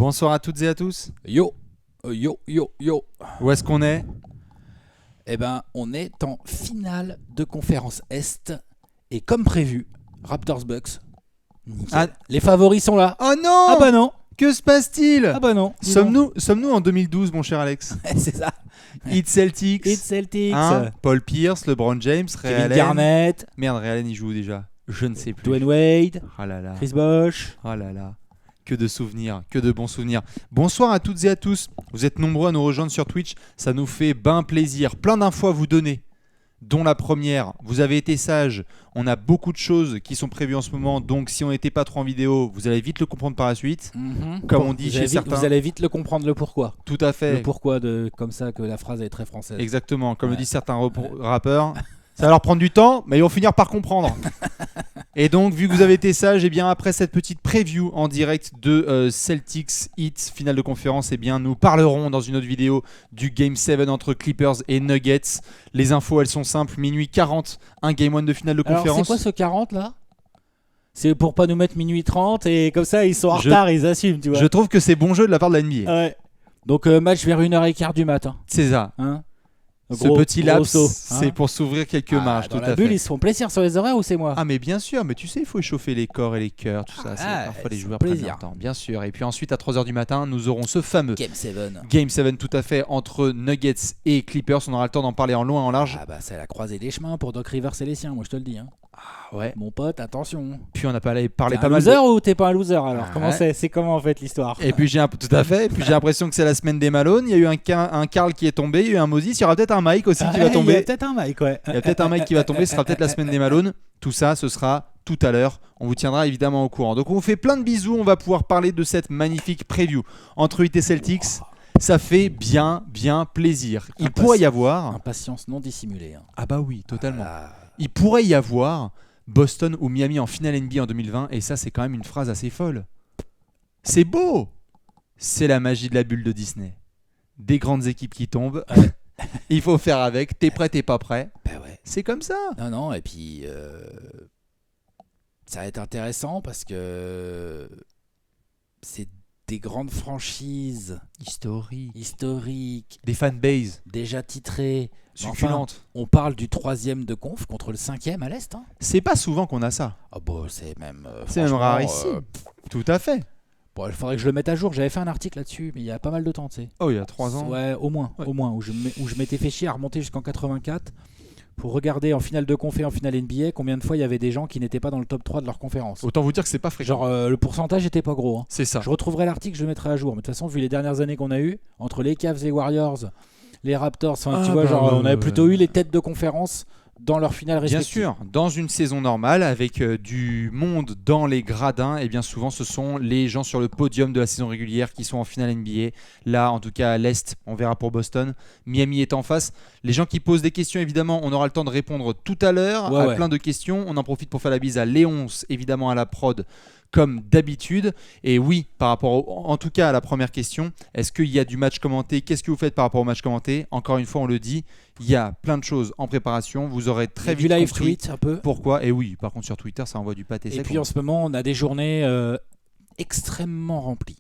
Bonsoir à toutes et à tous. Yo, yo, yo, yo. Où est-ce qu'on est? Eh ben, on est en finale de conférence Est. Et comme prévu, Raptors Bucks. Nickel. Ah. Les favoris sont là. Oh non! Ah bah non. Que se passe-t-il? Ah bah non. Sommes-nous en 2012, mon cher Alex? C'est ça. Heat Celtics. Heat Celtics. Hein? Paul Pierce, LeBron James, Ray Kevin Allen. Garnett. Merde, Ray Allen, il joue où déjà? Je ne sais plus. Dwayne Wade. Oh là là. Chris Bosh. Oh là là. Que de souvenirs, que de bons souvenirs. Bonsoir à toutes et à tous. Vous êtes nombreux à nous rejoindre sur Twitch. Ça nous fait ben plaisir. Plein d'infos à vous donner. Dont la première, vous avez été sages. On a beaucoup de choses qui sont prévues en ce moment. Donc si on n'était pas trop en vidéo, vous allez vite le comprendre par la suite. Comme on dit chez certains. Vous allez vite le comprendre le pourquoi. Tout à fait. Le pourquoi comme ça que la phrase est très française. Exactement. Comme le disent certains rappeurs. Ça va leur prendre du temps, mais ils vont finir par comprendre. Et donc, vu que vous avez été sages, et bien après cette petite preview en direct de Celtics Heat, finale de conférence, et bien nous parlerons dans une autre vidéo du Game 7 entre Clippers et Nuggets. Les infos, elles sont simples. Minuit 40, un Game 1 de finale de conférence. Alors, c'est quoi ce 40 là? C'est pour pas nous mettre minuit 30 et comme ça ils sont en retard, ils assument, tu vois. Je trouve que c'est bon jeu de la part de la NBA. Ouais. Donc match vers 1h15 du matin. C'est ça. Hein? Ce petit laps, saut, c'est pour s'ouvrir quelques marches. Dans tout la à bulle, fait. ils se font plaisir sur les horaires ou c'est moi? Ah mais bien sûr, mais tu sais, il faut échauffer les corps et les cœurs, tout ça. Parfois les joueurs prennent leur temps, bien sûr. Et puis ensuite, à 3h du matin, nous aurons ce fameux Game 7. Game 7, tout à fait, entre Nuggets et Clippers. On aura le temps d'en parler en long et en large. Ah bah c'est la croisée des chemins pour Doc Rivers et les siens, moi je te le dis. Hein. Ah ouais. Mon pote, attention. Puis on a parlé pas T'es mal un loser ou t'es pas un loser alors? Ah Comment ouais. c'est comment en fait l'histoire? Et puis tout à fait. Et puis j'ai l'impression que c'est la semaine des Malone. Il y a eu un Karl qui est tombé, il y a eu un Moses. Il y aura peut-être un Mike aussi qui va tomber. Il y a peut-être un Mike, ouais. Il y a peut-être un mec qui va tomber, ce sera peut-être la semaine des Malone. Tout ça, ce sera tout à l'heure. On vous tiendra évidemment au courant. Donc on vous fait plein de bisous. On va pouvoir parler de cette magnifique preview entre Heat et Celtics. Ça fait bien plaisir. Il pourrait y avoir... Impatience non dissimulée. Hein. Ah bah oui, totalement. Ah. Il pourrait y avoir Boston ou Miami en finale NBA en 2020. Et ça, c'est quand même une phrase assez folle. C'est beau. C'est la magie de la bulle de Disney. Des grandes équipes qui tombent. Il faut faire avec. T'es prêt, t'es pas prêt. Bah ouais. C'est comme ça. Non, et puis ça va être intéressant parce que c'est des grandes franchises historiques, Des fanbases déjà titrées, succulentes. Enfin, on parle du 3e de conf contre le 5e à l'Est. Hein. C'est pas souvent qu'on a ça. Oh bah, c'est même rarissime. Tout à fait. Bon, il faudrait que je le mette à jour. J'avais fait un article là-dessus, mais il y a pas mal de temps, tu sais. Oh, il y a 3 ans. Ouais, au moins, où je m'étais fait chier à remonter jusqu'en 84 pour regarder en finale de conf et en finale NBA combien de fois il y avait des gens qui n'étaient pas dans le top 3 de leur conférence. Autant vous dire que c'est pas fréquent. Genre le pourcentage était pas gros. Hein. C'est ça. Je retrouverai l'article, je le mettrai à jour. Mais de toute façon, vu les dernières années qu'on a eues, entre les Cavs, les Warriors, les Raptors, tu vois, on avait plutôt eu les têtes de conférence dans leur finale respective. Bien sûr, dans une saison normale, avec du monde dans les gradins, et bien souvent ce sont les gens sur le podium de la saison régulière qui sont en finale NBA. Là, en tout cas à l'Est, on verra pour Boston. Miami est en face. Les gens qui posent des questions, évidemment, on aura le temps de répondre tout à l'heure à plein de questions. On en profite pour faire la bise à Léonce, évidemment à la prod, comme d'habitude. Et oui, par rapport en tout cas à la première question, est-ce qu'il y a du match commenté? Qu'est-ce que vous faites par rapport au match commenté? Encore une fois, on le dit, il y a plein de choses en préparation. Vous aurez très vite du live compris tweet un peu. Pourquoi? Et oui, par contre sur Twitter, ça envoie du pâté sec. Et puis en ce moment, on a des journées extrêmement remplies.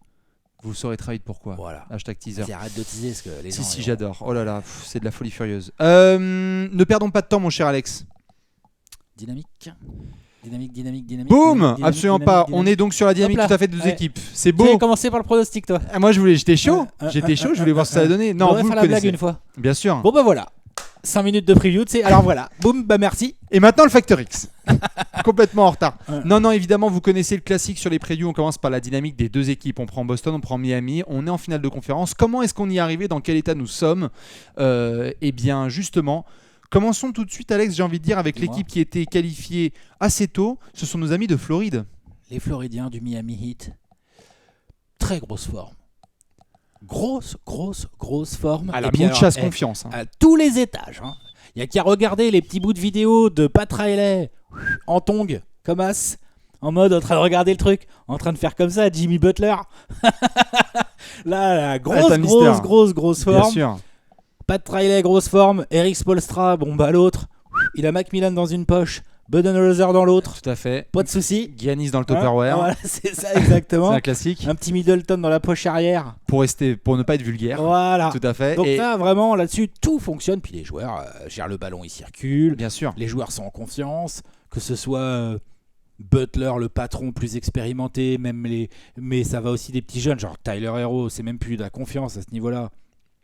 Vous saurez très vite pourquoi. Voilà. Hashtag teaser. Arrête de teaser parce que les gens... Si, j'adore. Oh là là, c'est de la folie furieuse. Ne perdons pas de temps, mon cher Alex. Dynamique. Boum! Absolument pas. On est donc sur la dynamique tout à fait de deux équipes. C'est beau. Tu as commencé par le pronostic, toi. Moi, j'étais chaud. Je voulais voir ce que ça allait donner. Non, vous faire le la blague connaissez. une fois. Bien sûr. Bon, bah voilà. 5 minutes de preview, tu sais. Alors voilà. Boum, bah merci. Et maintenant, le Factor X. Complètement en retard. Non, évidemment, vous connaissez le classique sur les previews. On commence par la dynamique des deux équipes. On prend Boston, on prend Miami. On est en finale de conférence. Comment est-ce qu'on y est arrivé? Dans quel état nous sommes? Eh bien, justement... Commençons tout de suite, Alex, j'ai envie de dire, avec l'équipe qui était qualifiée assez tôt. Ce sont nos amis de Floride. Les Floridiens du Miami Heat. Très grosse forme. Grosse forme. À la chasse confiance. À tous les étages. Hein. Il n'y a qu'à regarder les petits bouts de vidéo de Pat Riley en tongs, comme as, en mode en train de regarder le truc, en train de faire comme ça à Jimmy Butler. Là, grosse forme. Bien sûr. Pat Riley, grosse forme. Eric Spoelstra, bon bah l'autre. Il a Macmillan dans une poche. Budenholzer dans l'autre. Tout à fait. Pas de souci. Giannis dans le Hein, Tupperware. voilà, c'est ça C'est exactement. un classique. Un petit Middleton dans la poche arrière. Pour ne pas être vulgaire. Voilà. Tout à fait. Donc Et là, vraiment, là-dessus, tout fonctionne. Puis les joueurs gèrent le ballon, ils circulent. bien sûr. Les joueurs sont en confiance. Que ce soit Butler, le patron plus expérimenté, mais ça va aussi des petits jeunes, genre Tyler Hero. C'est même plus de la confiance à ce niveau-là.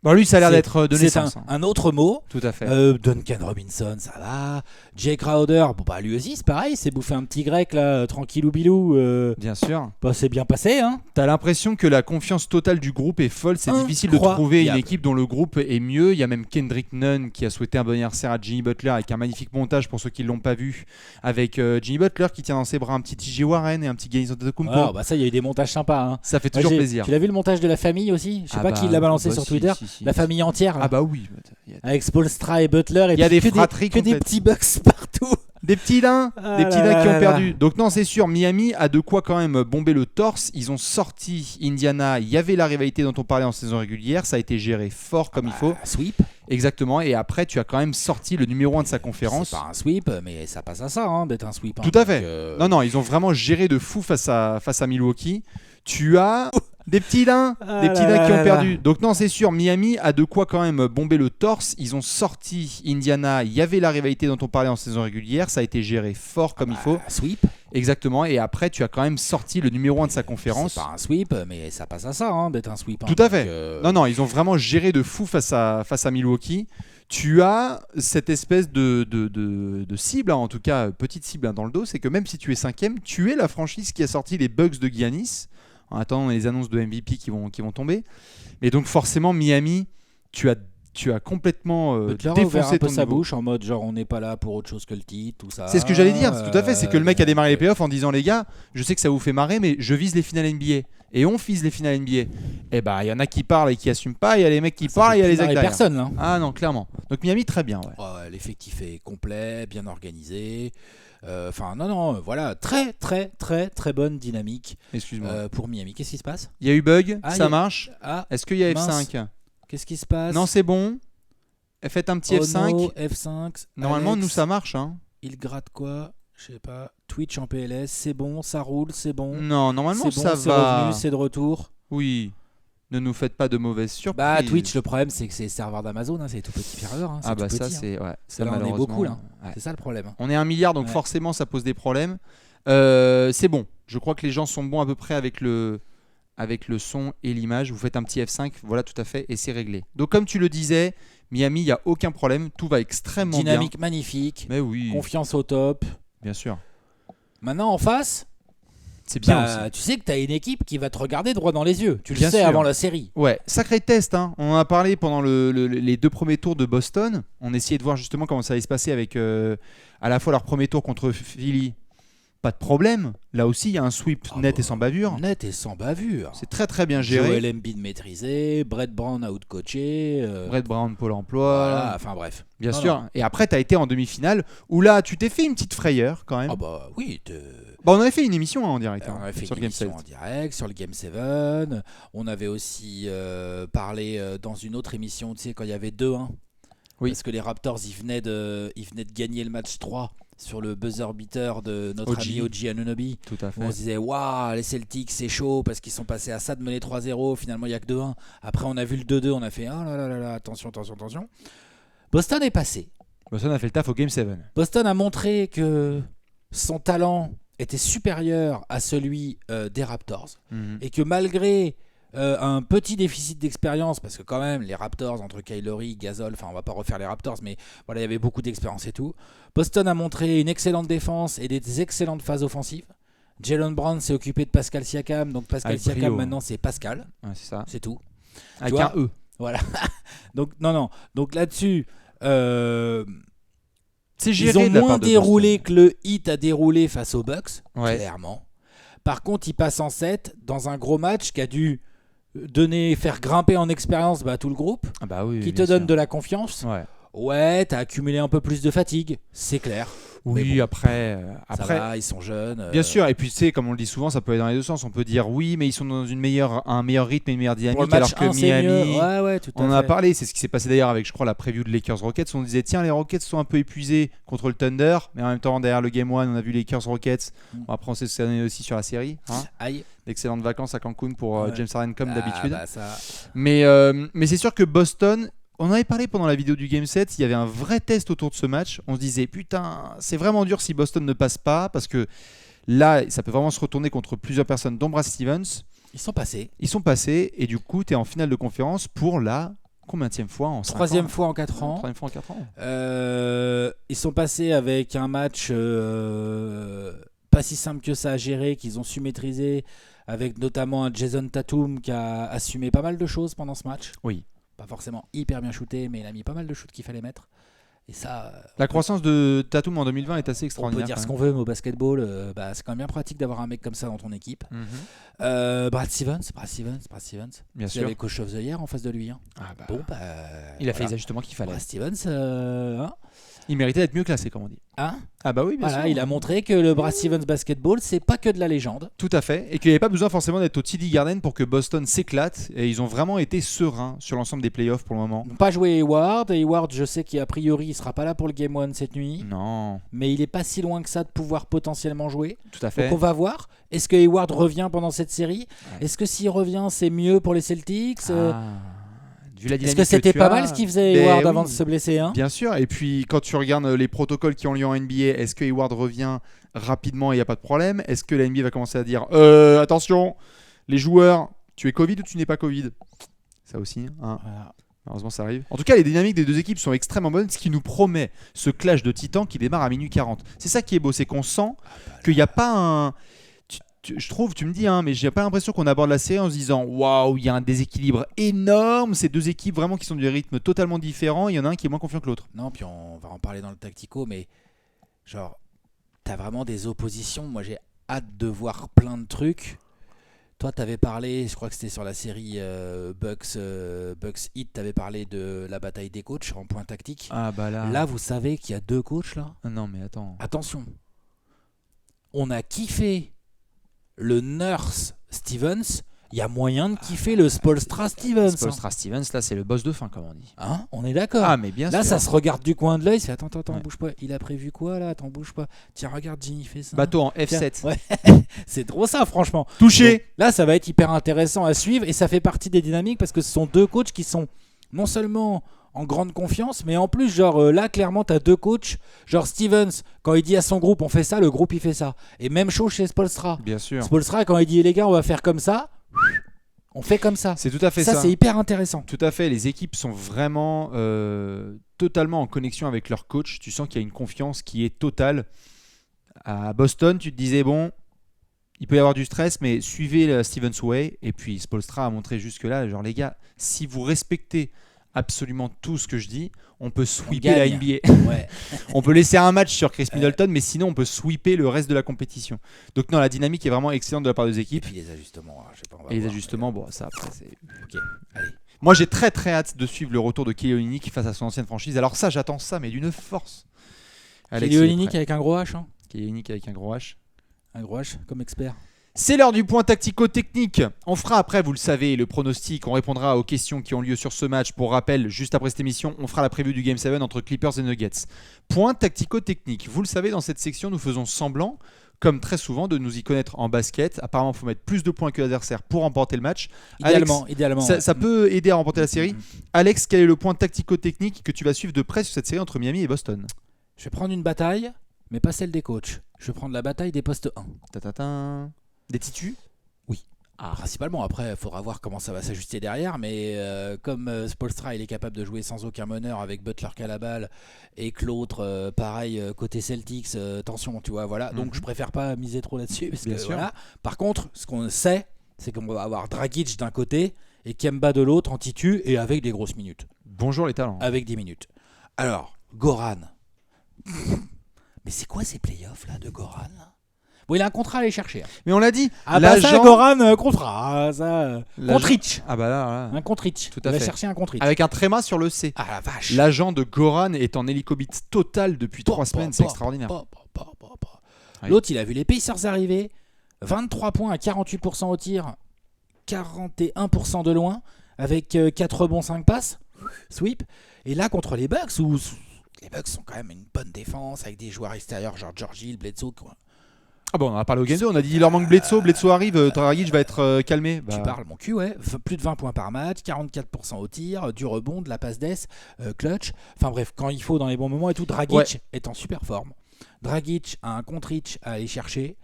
Bon, lui, ça a l'air C'est- d'être de C'est naissance. un autre mot. Tout à fait. Duncan Robinson, ça va. Jay Crowder, bon bah lui aussi c'est pareil, c'est bouffé un petit grec là, tranquillou bilou. Bien sûr. Bah, c'est bien passé hein. T'as l'impression que la confiance totale du groupe est folle. C'est difficile de Incroyable. trouver une équipe dont le groupe est mieux. Il y a même Kendrick Nunn qui a souhaité un bon anniversaire à Jimmy Butler avec un magnifique montage pour ceux qui ne l'ont pas vu. Avec Jimmy Butler qui tient dans ses bras un petit TJ Warren et un petit Giannis Antetokounmpo. Ah, bah ça il y a eu des montages sympas hein. Ça fait Ouais, toujours plaisir. Tu l'as vu le montage de la famille aussi? Je sais Ah pas bah, qui l'a balancé bah sur si, Twitter. si. La famille entière là. Ah bah oui. Avec Spoelstra et Butler et Il y a puis des fratries que des complètes. petits bucks partout. Des petits nains, Ah des petits là nains qui là ont là perdu. Donc non, c'est sûr, Miami a de quoi quand même bomber le torse. Ils ont sorti Indiana. Il y avait la rivalité dont on parlait en saison régulière. Ça a été géré fort comme il faut. Sweep. Exactement. Et après, tu as quand même sorti le numéro 1 de sa conférence. C'est pas un sweep, mais ça passe à ça hein, d'être un sweep. hein. Tout à fait. Donc, Non, non, ils ont vraiment géré de fou face à Milwaukee. Tu as des petits nains, Ah des petits là nains qui là ont là perdu. Donc non, c'est sûr, Miami a de quoi quand même bomber le torse. Ils ont sorti Indiana. Il y avait la rivalité dont on parlait en saison régulière. Ça a été géré fort comme il faut. Sweep. Exactement. Et après, tu as quand même sorti le numéro 1 de sa conférence. C'est pas un sweep, mais ça passe à ça hein, d'être un sweep. hein. Tout à Donc, fait. Non, non, ils ont vraiment géré de fou face à Milwaukee. Tu as cette espèce de cible, hein, en tout cas petite cible hein, dans le dos, c'est que même si tu es 5e, tu es la franchise qui a sorti les Bucks de Giannis. En attendant les annonces de MVP qui vont tomber. Mais donc forcément, Miami, tu as complètement Butler a ouvert défoncé un peu ton sa niveau. bouche en mode genre on n'est pas là pour autre chose que le titre, tout ça. C'est ce que j'allais dire, tout à fait. C'est que le mec a démarré les playoffs en disant les gars, je sais que ça vous fait marrer, mais je vise les finales NBA. Et on vise les finales NBA. Et bah, il y en a qui parlent et qui assument pas. Il y a les mecs qui parlent et il y a les actes derrière. personne là. Ah non, clairement. Donc Miami, très bien. Ouais. Ouais, l'effectif est complet, bien organisé. Enfin, non, voilà, très bonne dynamique Excuse-moi. pour Miami. Qu'est-ce qui se passe? Il y a eu bug, Ah, ça il y a- marche. Ah, Est-ce qu'il y a mince. F5? qu'est-ce qui se passe? Non, c'est bon. Faites un petit Oh F5. no, F5. Normalement, Alex, nous, ça marche. Hein. il gratte quoi? Je sais pas. Twitch en PLS, c'est bon, ça roule, c'est bon. Non, normalement, c'est bon, ça c'est va. revenu, c'est de retour. Oui. Ne nous faites pas de mauvaises surprises. Bah, Twitch, le problème, c'est que c'est serveur d'Amazon, hein, c'est tout petit serveur. Hein, c'est Ah tout bah petit, ça, hein. c'est... Ouais, ça, Là, on est malheureusement, beaucoup, là. ouais. C'est ça le problème. On est 1 milliard, donc Ouais. forcément, ça pose des problèmes. C'est bon. Je crois que les gens sont bons à peu près avec le son et l'image. Vous faites un petit F5, voilà, tout à fait, et c'est réglé. Donc, comme tu le disais, Miami, il n'y a aucun problème. Tout va extrêmement Dynamique magnifique, bien. Mais oui, confiance au top. bien sûr. Maintenant, en face, C'est bien bah, aussi. tu sais que tu as une équipe qui va te regarder droit dans les yeux. Tu le Bien sais sûr. avant la série. Ouais, sacré test. Hein. On en a parlé pendant les 2 premiers tours de Boston. On essayait de voir justement comment ça allait se passer avec à la fois leur premier tour contre Philly. Pas de problème. Là aussi, il y a un sweep Ah net bah, et sans bavure. Net et sans bavure. C'est très très bien géré. Joel Embiid maîtrisé, Brett Brown out-coaché. Brett Brown, Pôle emploi. Voilà, enfin bref. Bien Non, sûr. non. Et après, tu as été en demi-finale où là, tu t'es fait une petite frayeur quand même. Ah bah oui, Bah, on avait fait une émission hein, en direct on hein, avait fait sur une le Game émission 7. en direct sur le Game 7. On avait aussi parlé dans une autre émission, tu sais, quand il y avait 2-1. Oui. Parce que les Raptors, ils venaient de gagner le match 3 sur le buzzer beater de notre OG. ami OG Anunoby. Tout à fait. Où on se disait, waouh, les Celtics, c'est chaud parce qu'ils sont passés à ça de mener 3-0. Finalement, il n'y a que 2-1. Après, on a vu le 2-2. On a fait, oh là là là là, attention. Boston est passé. Boston a fait le taf au Game 7. Boston a montré que son talent était supérieur à celui des Raptors. Mhm. Et que malgré un petit déficit d'expérience, parce que quand même les Raptors entre Kyle Lowry, Gasol, enfin on va pas refaire les Raptors, mais voilà, il y avait beaucoup d'expérience et tout. Boston a montré une excellente défense et des excellentes phases offensives. Jalen Brown s'est occupé de Pascal Siakam, donc Pascal Avec Siakam brio. maintenant c'est Pascal, Ouais, c'est ça. c'est tout. Avec vois, un E. Voilà. Donc non, donc là-dessus. C'est Ils géré ont de la moins part de déroulé Boston. que le Heat a déroulé face aux Bucks, Ouais. clairement. Par contre, ils passent en 7 dans un gros match qui a dû faire grimper en expérience tout le groupe, Ah bah oui, qui te bien donne sûr. de la confiance. Ouais. Ouais, t'as accumulé un peu plus de fatigue, c'est clair. Oui, Mais bon, après, ça va, ils sont jeunes. bien sûr. Et puis tu sais, comme on le dit souvent, ça peut aller dans les deux sens. On peut dire oui, mais ils sont dans un meilleur rythme et une meilleure Pour le dynamique, match alors que 1, c'est mieux. Miami. Ouais, tout On en à a fait. parlé, c'est ce qui s'est passé d'ailleurs avec, je crois, la preview de Lakers Rockets. On disait, tiens, les Rockets sont un peu épuisés contre le Thunder, mais en même temps, derrière le Game 1, on a vu Lakers Rockets. Bon, après, on sait ce que ça donne aussi sur la série. Hein. Aïe. D'excellentes vacances à Cancun pour Ouais. James Harden, comme d'habitude. Bah, ça... Mais c'est sûr que Boston, on en avait parlé pendant la vidéo du Game 7, il y avait un vrai test autour de ce match. On se disait, putain, c'est vraiment dur si Boston ne passe pas, parce que là, ça peut vraiment se retourner contre plusieurs personnes, dont Brad Stevens. Ils sont passés. Ils sont passés, et du coup, tu es en finale de conférence pour la combienième fois en 5 ans? Troisième fois en 4 ans. Troisième fois en 4 ans. Ils sont passés avec un match pas si simple que ça à gérer, qu'ils ont su maîtriser, avec notamment un Jason Tatum qui a assumé pas mal de choses pendant ce match. Oui. Pas forcément hyper bien shooté, mais il a mis pas mal de shoots qu'il fallait mettre. Et ça, La croissance de Tatum en 2020 est assez on extraordinaire. peut dire quand ce même. qu'on veut, mais au basketball, c'est quand même bien pratique d'avoir un mec comme ça dans ton équipe. Brad Stevens. Bien Il sûr. avait coach of the year en face de lui. Hein. Ah bah, Bon, il a fait voilà. les ajustements qu'il fallait. Brad Stevens, hein. Il méritait d'être mieux classé, comme on dit. Hein, Ah bah oui, bien voilà, sûr. il a montré que le Brad Stevens basketball, c'est pas que de la légende. Tout à fait. Et qu'il n'y avait pas besoin forcément d'être au TD Garden pour que Boston s'éclate. Et ils ont vraiment été sereins sur l'ensemble des playoffs pour le moment. Ils n'ont pas joué Hayward. Hayward, je sais qu'a priori, il sera pas là pour le Game 1 cette nuit. Non, Mais il est pas si loin que ça de pouvoir potentiellement jouer. tout à fait. Donc on va voir. Est-ce que Hayward revient pendant cette série? Ouais. Est-ce que s'il revient, c'est mieux pour les Celtics? Vu la Est-ce dynamique que c'était tu pas as, mal ce qu'il faisait ben Hayward oui, avant de se blesser, hein? Bien sûr. Et puis quand tu regardes les protocoles qui ont lieu en NBA, est-ce que Hayward revient rapidement et il n'y a pas de problème? Est-ce que la NBA va commencer à dire attention, les joueurs, tu es Covid ou tu n'es pas Covid? Ça aussi, hein. Voilà. Malheureusement, ça arrive. En tout cas, les dynamiques des deux équipes sont extrêmement bonnes, ce qui nous promet ce clash de titans qui démarre à minuit 40. C'est ça qui est beau, c'est qu'on sent qu'il n'y a pas un... Je trouve, tu me dis, hein, mais j'ai pas l'impression qu'on aborde la série en se disant waouh, il y a un déséquilibre énorme. Ces deux équipes vraiment qui sont du rythme totalement différent. Il y en a un qui est moins confiant que l'autre. Non, puis on va en parler dans le tactico, mais genre, t'as vraiment des oppositions. Moi, j'ai hâte de voir plein de trucs. Toi, t'avais parlé, je crois que c'était sur la série Bucks Heat, t'avais parlé de la bataille des coachs en point tactique. Ah bah là. Là, vous savez qu'il y a deux coachs là. Non mais attends. Attention, on a kiffé le Nurse Stevens. Il y a moyen de kiffer le Spoelstra Stevens. Spoelstra Stevens, là c'est le boss de fin comme on dit. Hein, on est d'accord. Ah mais bien Là, sûr. ça se regarde du coin de l'œil. C'est attends, Ouais. bouge pas. Il a prévu quoi là? Attends, bouge pas. Tiens, regarde, Ginny fait ça. Bateau en Tiens, F7. ouais. C'est trop ça, franchement. Touché. Donc, là, ça va être hyper intéressant à suivre et ça fait partie des dynamiques parce que ce sont deux coachs qui sont non seulement en grande confiance, mais en plus, genre là, clairement, t'as deux coachs. Genre Stevens, quand il dit à son groupe, on fait ça, le groupe il fait ça. Et même chose chez Spoelstra. Bien sûr. Spoelstra, quand il dit les gars, on va faire comme ça, on fait comme ça. C'est tout à fait Ça, ça. c'est hyper intéressant. Tout à fait, les équipes sont vraiment totalement en connexion avec leur coach. Tu sens qu'il y a une confiance qui est totale. À Boston, tu te disais, bon, il peut y avoir du stress, mais suivez le Stevens Way. Et puis Spoelstra a montré jusque-là, genre les gars, si vous respectez absolument tout ce que je dis, on peut sweeper la gagne. NBA. Ouais. On peut laisser un match sur Chris Middleton, mais sinon on peut sweeper le reste de la compétition. Donc non, la dynamique est vraiment excellente de la part des Et équipes. puis les ajustements, je sais pas, on va Et les voir, ajustements, bon, ça après c'est... Ok, allez. Moi, j'ai très très hâte de suivre le retour de Kelly Olynyk face à son ancienne franchise. Alors ça, j'attends ça, mais d'une force. Alex, Kelly il est Olynyk prêt. avec un gros H, hein. Kelly Olynyk avec un gros H. Un gros H comme expert. C'est l'heure du point tactico-technique. On fera après, vous le savez, le pronostic. On répondra aux questions qui ont lieu sur ce match. Pour rappel, juste après cette émission, on fera la preview du Game 7 entre Clippers et Nuggets. Point tactico-technique. Vous le savez, dans cette section, nous faisons semblant, comme très souvent, de nous y connaître en basket. Apparemment, il faut mettre plus de points que l'adversaire pour remporter le match. Idéalement, Alex, idéalement. Ça, ouais. ça peut aider à remporter la série. Alex, quel est le point tactico-technique que tu vas suivre de près sur cette série entre Miami et Boston? Je vais prendre une bataille, mais pas celle des coachs. Je vais prendre la bataille des postes 1. Ta-ta-ta. Des titus? Oui. Principalement, après, il faudra voir comment ça va s'ajuster derrière, mais comme Spoelstra il est capable de jouer sans aucun meneur avec Butler qu'à la balle et que l'autre, pareil, côté Celtics, tension, tu vois, voilà. Donc je préfère pas miser trop là-dessus. Parce Bien que, sûr. voilà. Par contre, ce qu'on sait, c'est qu'on va avoir Dragic d'un côté et Kemba de l'autre en titu et avec des grosses minutes. Bonjour les talents. Avec 10 minutes. Alors, Goran. Mais c'est quoi ces playoffs là de Goran là? Bon, il a un contrat à aller chercher. Mais on l'a dit. Ah bah ça, l'agent- Goran, contrat. Ça, l'agent- contre Rich. Ah bah là. Un contre Rich. Tout à Il va fait. chercher un contre Rich. Avec un tréma sur le C. Ah la vache. L'agent de Goran est en hélicobite total depuis 3 semaines, c'est extraordinaire. Oui. L'autre, il a vu les Pacers arriver. 23 points à 48% au tir. 41% de loin. Avec 4 rebonds, 5 passes. Sweep. Et là, contre les Bucks, où les Bucks sont quand même une bonne défense avec des joueurs extérieurs genre George Hill, Bledsoe. Quoi. Ah bon, on en a parlé au Game 2, on a dit il leur manque Bledsoe arrive, Dragic va être calmé. Tu parles mon cul, ouais. Plus de 20 points par match, 44% au tir, du rebond, de la passe d'ess, clutch. Enfin bref, quand il faut dans les bons moments et tout, Dragic est en super forme. Dragic a un contre Rich à aller chercher.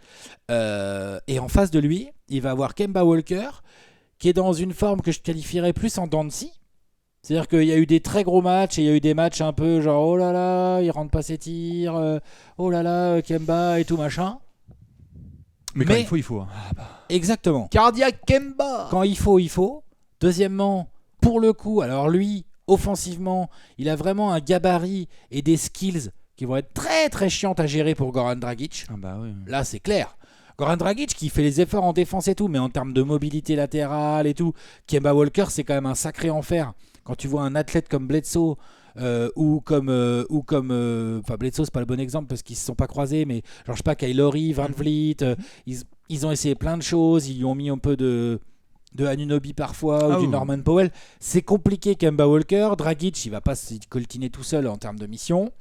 Et en face de lui, il va avoir Kemba Walker, qui est dans une forme que je qualifierais plus en dents de scie. C'est-à-dire qu'il y a eu des très gros matchs et il y a eu des matchs un peu genre oh là là, il rentre pas ses tirs, oh là là, Kemba et tout machin. Mais quand il faut. Hein. Exactement. Cardiac Kemba. Quand il faut. Deuxièmement, pour le coup, alors lui, offensivement, il a vraiment un gabarit et des skills qui vont être très très chiantes à gérer pour Goran Dragic. Ah bah oui. Là, c'est clair. Goran Dragic qui fait les efforts en défense et tout, mais en termes de mobilité latérale et tout, Kemba Walker, c'est quand même un sacré enfer. Quand tu vois un athlète comme Bledsoe ou comme Bledsoe, c'est pas le bon exemple parce qu'ils se sont pas croisés, mais genre je sais pas, Kyle Lowry, Van Vliet, ils ont essayé plein de choses, ils lui ont mis un peu de Anunoby parfois ou du Norman Powell. C'est compliqué Kemba Walker. Dragic, il va pas se coltiner tout seul en termes de mission,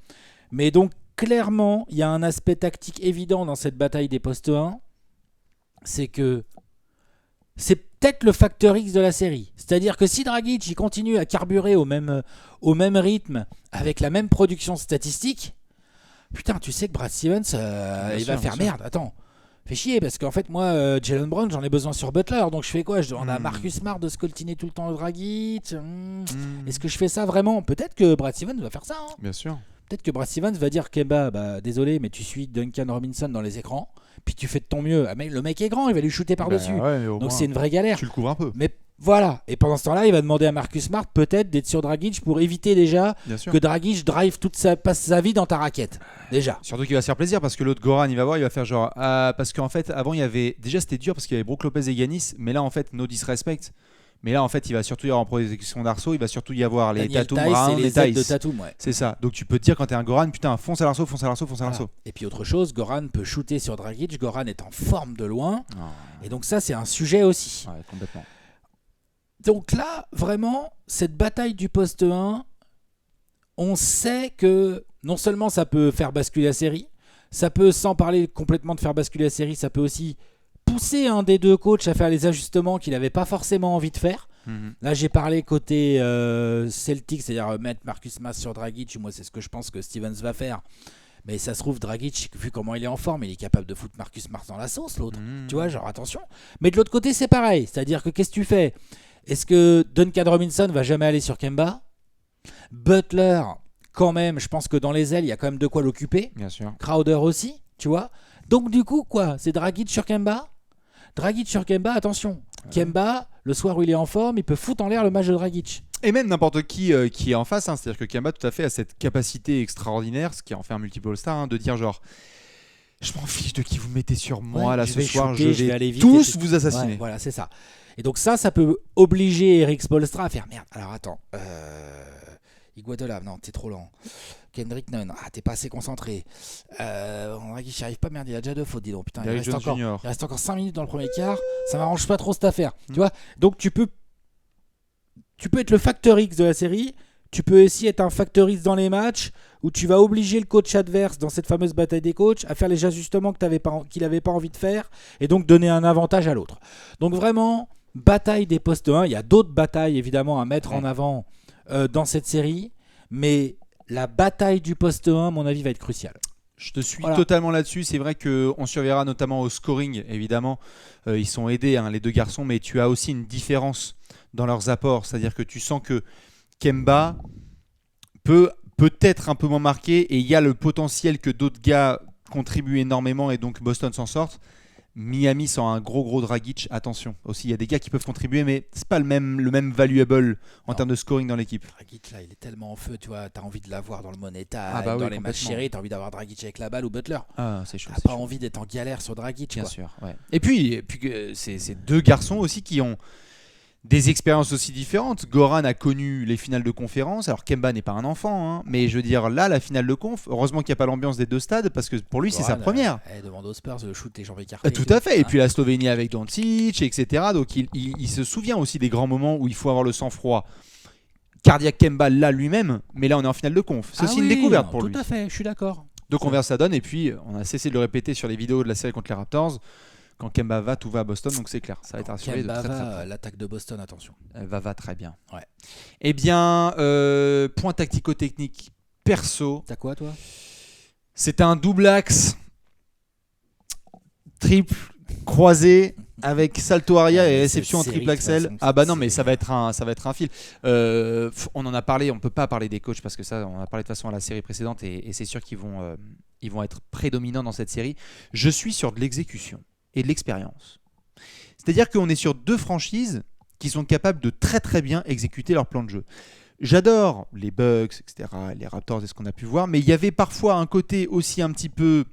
mais donc clairement il y a un aspect tactique évident dans cette bataille des postes 1, c'est que c'est peut-être le facteur X de la série. C'est-à-dire que si Dragic il continue à carburer au même rythme, avec la même production statistique, putain, tu sais que Brad Stevens, il va faire merde. Attends, fais chier, parce qu'en fait, moi, Jalen Brown, j'en ai besoin sur Butler. Donc je fais quoi? On a Marcus Smart de scoltiner tout le temps le Dragic. Est-ce que je fais ça vraiment? Peut-être que Brad Stevens va faire ça. Hein. Bien sûr. Peut-être que Brad Stevens va dire Kemba, bah, désolé, mais tu suis Duncan Robinson dans les écrans, puis tu fais de ton mieux. Ah, mais le mec est grand, il va lui shooter par-dessus. Donc c'est une vraie galère. Tu le couvres un peu. Mais voilà. Et pendant ce temps-là, il va demander à Marcus Smart peut-être d'être sur Dragic pour éviter déjà que Dragic drive passe sa vie dans ta raquette. Déjà. Surtout qu'il va se faire plaisir parce que l'autre Goran, il va voir, il va faire genre. Parce qu'en fait, avant, il y avait. Déjà, c'était dur parce qu'il y avait Brook Lopez et Giannis, mais là, en fait, no disrespect. Mais là, en fait, il va surtout y avoir en protection d'arceau, il va surtout y avoir les Tatum, Brown, les ailes Tice. de Tatum, ouais. C'est ça. Donc tu peux te dire quand t'es un Goran, putain, fonce à l'arceau, fonce à l'arceau, fonce à l'arceau. Et puis autre chose, Goran peut shooter sur Dragic. Goran est en forme de loin. Et donc ça, c'est un sujet aussi. Ouais, complètement. Donc là, vraiment, cette bataille du poste 1, on sait que non seulement ça peut faire basculer la série, ça peut, sans parler complètement de faire basculer la série, ça peut aussi pousser un des deux coachs à faire les ajustements qu'il n'avait pas forcément envie de faire. Là, j'ai parlé côté Celtic, c'est-à-dire mettre Marcus Smart sur Dragic. Moi, c'est ce que je pense que Stevens va faire. Mais ça se trouve, Dragic, vu comment il est en forme, il est capable de foutre Marcus Smart dans la sauce, l'autre. Tu vois, genre, attention. Mais de l'autre côté, c'est pareil. C'est-à-dire que qu'est-ce que tu fais? Est-ce que Duncan Robinson va jamais aller sur Kemba? Butler, quand même, je pense que dans les ailes, il y a quand même de quoi l'occuper. Bien sûr. Crowder aussi, tu vois. Donc, du coup, quoi? C'est Dragic sur Kemba? Dragic sur Kemba, attention. Kemba, le soir où il est en forme, il peut foutre en l'air le match de Dragic. Et même n'importe qui est en face, hein, c'est-à-dire que Kemba tout à fait a cette capacité extraordinaire, ce qui en fait un multiple All-Star, hein, de dire genre je m'en fiche de qui vous mettez sur moi là ce soir, shooter, je vais aller vite tous vous assassiner. Ouais, voilà, c'est ça. Et donc ça peut obliger Eric Spoelstra à faire merde. Alors attends, Iguodala, non, t'es trop lent. Kendrick Nunn, t'es pas assez concentré. Dragic n'y arrive pas, merde, il a déjà 2 fautes, dis donc. Putain, il reste encore 5 minutes dans le premier quart. Ça m'arrange pas trop cette affaire. Tu vois. Donc tu peux être le facteur X de la série. Tu peux aussi être un facteur X dans les matchs où tu vas obliger le coach adverse dans cette fameuse bataille des coachs à faire les ajustements qu'il n'avait pas envie de faire et donc donner un avantage à l'autre. Donc vraiment, bataille des postes 1. Il y a d'autres batailles évidemment à mettre en avant dans cette série, mais la bataille du poste 1, à mon avis, va être cruciale. Je te suis totalement là-dessus. C'est vrai qu'on surveillera notamment au scoring, évidemment. Ils sont aidés, hein, les deux garçons, mais tu as aussi une différence dans leurs apports. C'est-à-dire que tu sens que Kemba peut être un peu moins marqué et il y a le potentiel que d'autres gars contribuent énormément et donc Boston s'en sorte. Miami sans un gros Dragic, attention. Aussi, il y a des gars qui peuvent contribuer, mais c'est pas le même valuable en termes de scoring dans l'équipe. Dragic, là, il est tellement en feu, tu vois. T'as envie de l'avoir dans le money time, Oui, dans les matchs serrés. T'as envie d'avoir Dragic avec la balle ou Butler. Ah, c'est chaud. T'as pas envie d'être en galère sur Dragic, Bien quoi. sûr, ouais. Et puis c'est deux garçons aussi qui ont des expériences aussi différentes. Goran a connu les finales de conférence. Alors Kemba n'est pas un enfant, hein, mais je veux dire, là, la finale de conf, heureusement qu'il n'y a pas l'ambiance des deux stades, parce que pour lui, c'est sa première. Demande aux Spurs, le shoot, les jambes écartées. Tout à fait. Et puis la Slovénie avec Doncic, etc. Donc il se souvient aussi des grands moments où il faut avoir le sang-froid. Cardiac Kemba là lui-même, mais là on est en finale de conf. C'est aussi une découverte pour lui. Tout à fait, je suis d'accord. Donc on verra ça donne. Et puis on a cessé de le répéter sur les vidéos de la série contre les Raptors. Quand Kemba va, tout va à Boston, donc c'est clair. Ça va être assuré de très près. L'attaque de Boston, attention. Elle va très bien. Ouais. Eh bien, point tactico-technique perso. T'as quoi, toi? C'est un double axe, triple, croisé, avec salto arrière et réception en triple axel. Ah bah non, mais ça va être un fil. On en a parlé, on peut pas parler des coachs parce que ça, on a parlé de toute façon à la série précédente et c'est sûr qu'ils vont être prédominants dans cette série. Je suis sur de l'exécution et de l'expérience. C'est-à-dire qu'on est sur deux franchises qui sont capables de très très bien exécuter leur plan de jeu. J'adore les Bucks, etc., les Raptors et ce qu'on a pu voir, mais il y avait parfois un côté aussi un petit peu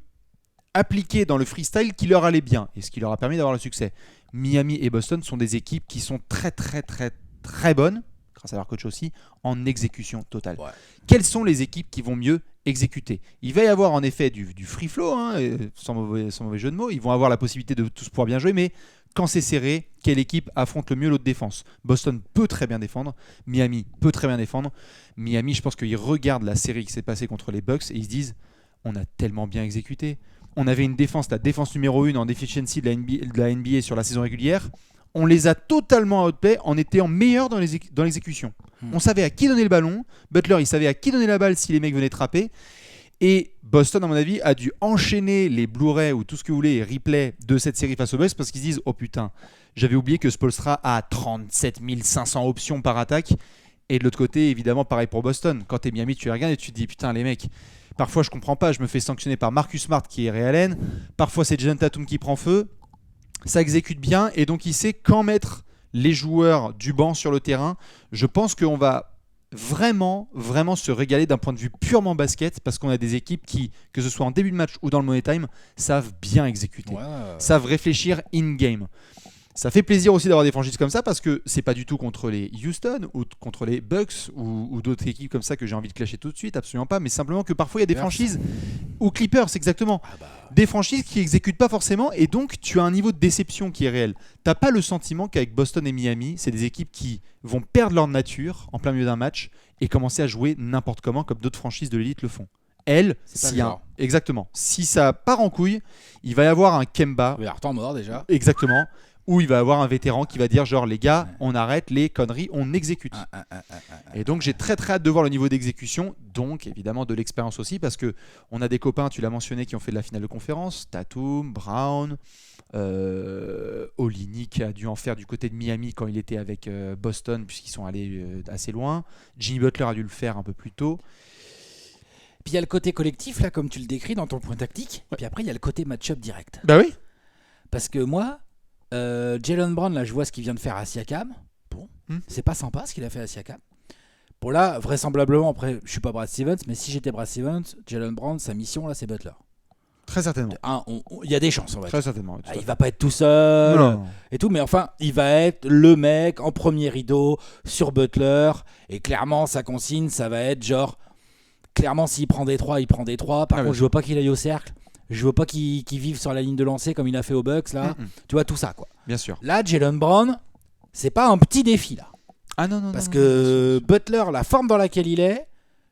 appliqué dans le freestyle qui leur allait bien et ce qui leur a permis d'avoir le succès. Miami et Boston sont des équipes qui sont très très très très bonnes, grâce à leur coach aussi, en exécution totale. Ouais. Quelles sont les équipes qui vont mieux exécuter? Il va y avoir en effet du free flow, hein, sans mauvais jeu de mots. Ils vont avoir la possibilité de tous pouvoir bien jouer, mais quand c'est serré, quelle équipe affronte le mieux l'autre défense? Boston peut très bien défendre, Miami peut très bien défendre. Miami, je pense qu'ils regardent la série qui s'est passée contre les Bucks et ils se disent on a tellement bien exécuté. On avait une défense, la défense numéro 1 en efficiency de la NBA sur la saison régulière. On les a totalement outplay en étant meilleurs dans l'exécution. On savait à qui donner le ballon. Butler, il savait à qui donner la balle si les mecs venaient trapper. Et Boston, à mon avis, a dû enchaîner les Blu-ray ou tout ce que vous voulez, les replays de cette série face aux Bucks parce qu'ils se disent oh putain, j'avais oublié que Spoelstra a 37 500 options par attaque. Et de l'autre côté, évidemment, pareil pour Boston. Quand t'es Miami, tu les regardes et tu te dis putain, les mecs, parfois je comprends pas, je me fais sanctionner par Marcus Smart qui est Ray Allen. Parfois c'est Jayson Tatum qui prend feu. Ça exécute bien et donc il sait quand mettre les joueurs du banc sur le terrain. Je pense qu'on va vraiment se régaler d'un point de vue purement basket parce qu'on a des équipes qui, que ce soit en début de match ou dans le money time, savent bien exécuter, savent réfléchir in-game. Ça fait plaisir aussi d'avoir des franchises comme ça parce que c'est pas du tout contre les Houston ou contre les Bucks ou d'autres équipes comme ça que j'ai envie de clasher tout de suite, absolument pas, mais simplement que parfois il y a des franchises ou Clippers exactement, des franchises qui exécutent pas forcément et donc tu as un niveau de déception qui est réel. T'as pas le sentiment qu'avec Boston et Miami, c'est des équipes qui vont perdre leur nature en plein milieu d'un match et commencer à jouer n'importe comment comme d'autres franchises de l'élite le font. Exactement. Si ça part en couille, il va y avoir un Kemba. Il va y avoir temps mort déjà. Exactement. Où il va y avoir un vétéran qui va dire genre les gars, on arrête les conneries, on exécute. Et donc j'ai très très hâte de voir le niveau d'exécution, donc évidemment de l'expérience aussi, parce que on a des copains, tu l'as mentionné, qui ont fait de la finale de conférence, Tatum, Brown, Olynyk a dû en faire du côté de Miami quand il était avec Boston, puisqu'ils sont allés assez loin. Jimmy Butler a dû le faire un peu plus tôt. Puis il y a le côté collectif, là, comme tu le décris dans ton point tactique, puis après il y a le côté match-up direct. Bah oui. Parce que moi... Jaylen Brown, là je vois ce qu'il vient de faire à Siakam. Bon, c'est pas sympa ce qu'il a fait à Siakam. Bon là, vraisemblablement, après, je suis pas Brad Stevens, mais si j'étais Brad Stevens, Jaylen Brown, sa mission là, c'est Butler. Très certainement. Il y a des chances, on va dire. Très certainement. Il va pas être tout seul et tout, mais enfin, il va être le mec en premier rideau sur Butler. Et clairement, sa consigne, ça va être genre, clairement, s'il prend des 3, il prend des 3. Par contre, je veux pas qu'il aille au cercle. Je veux pas qu'il vive sur la ligne de lancer comme il a fait aux Bucks là. Tu vois tout ça quoi. Bien sûr. Là, Jaylen Brown, c'est pas un petit défi là. Ah non. Parce que Butler, la forme dans laquelle il est,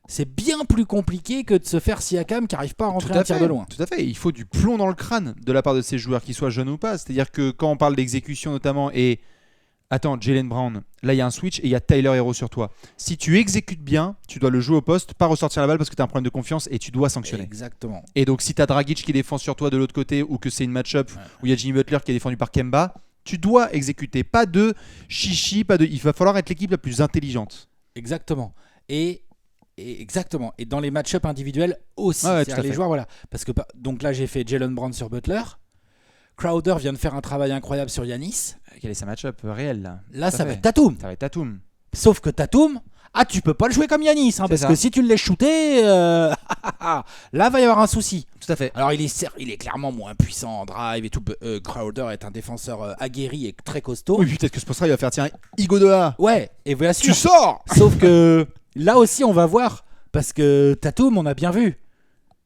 c'est bien plus compliqué que de se faire Siakam qui arrive pas à rentrer un tir de loin. Tout à fait. Il faut du plomb dans le crâne de la part de ces joueurs, qu'ils soient jeunes ou pas. C'est-à-dire que quand on parle d'exécution notamment et attends, Jaylen Brown, là il y a un switch et il y a Tyler Hero sur toi. Si tu exécutes bien, tu dois le jouer au poste, pas ressortir la balle parce que tu as un problème de confiance et tu dois sanctionner. Exactement. Et donc si tu as Dragic qui défend sur toi de l'autre côté ou que c'est une match-up où il y a Jimmy Butler qui est défendu par Kemba, tu dois exécuter. Pas de chichi, il va falloir être l'équipe la plus intelligente. Exactement. Exactement. Et dans les match-up individuels aussi. C'est-à-dire les joueurs, voilà. Parce que donc là j'ai fait Jaylen Brown sur Butler. Crowder vient de faire un travail incroyable sur Yanis. Quel est sa match-up réel là Là, Tout à ça fait. va être Tatum. Ça va être Tatum. Sauf que Tatum, tu peux pas le jouer comme Yanis, parce ça. que si tu le laisses shooter, là, va y avoir un souci. Tout à fait. Alors, il est clairement moins puissant en drive et tout. Crowder est un défenseur aguerri et très costaud. Oui, peut-être que Spoelstra il va faire tiens, Iguodala. Ouais, et voilà sûr. Tu sors. Sauf que là aussi, on va voir, parce que Tatum, on a bien vu.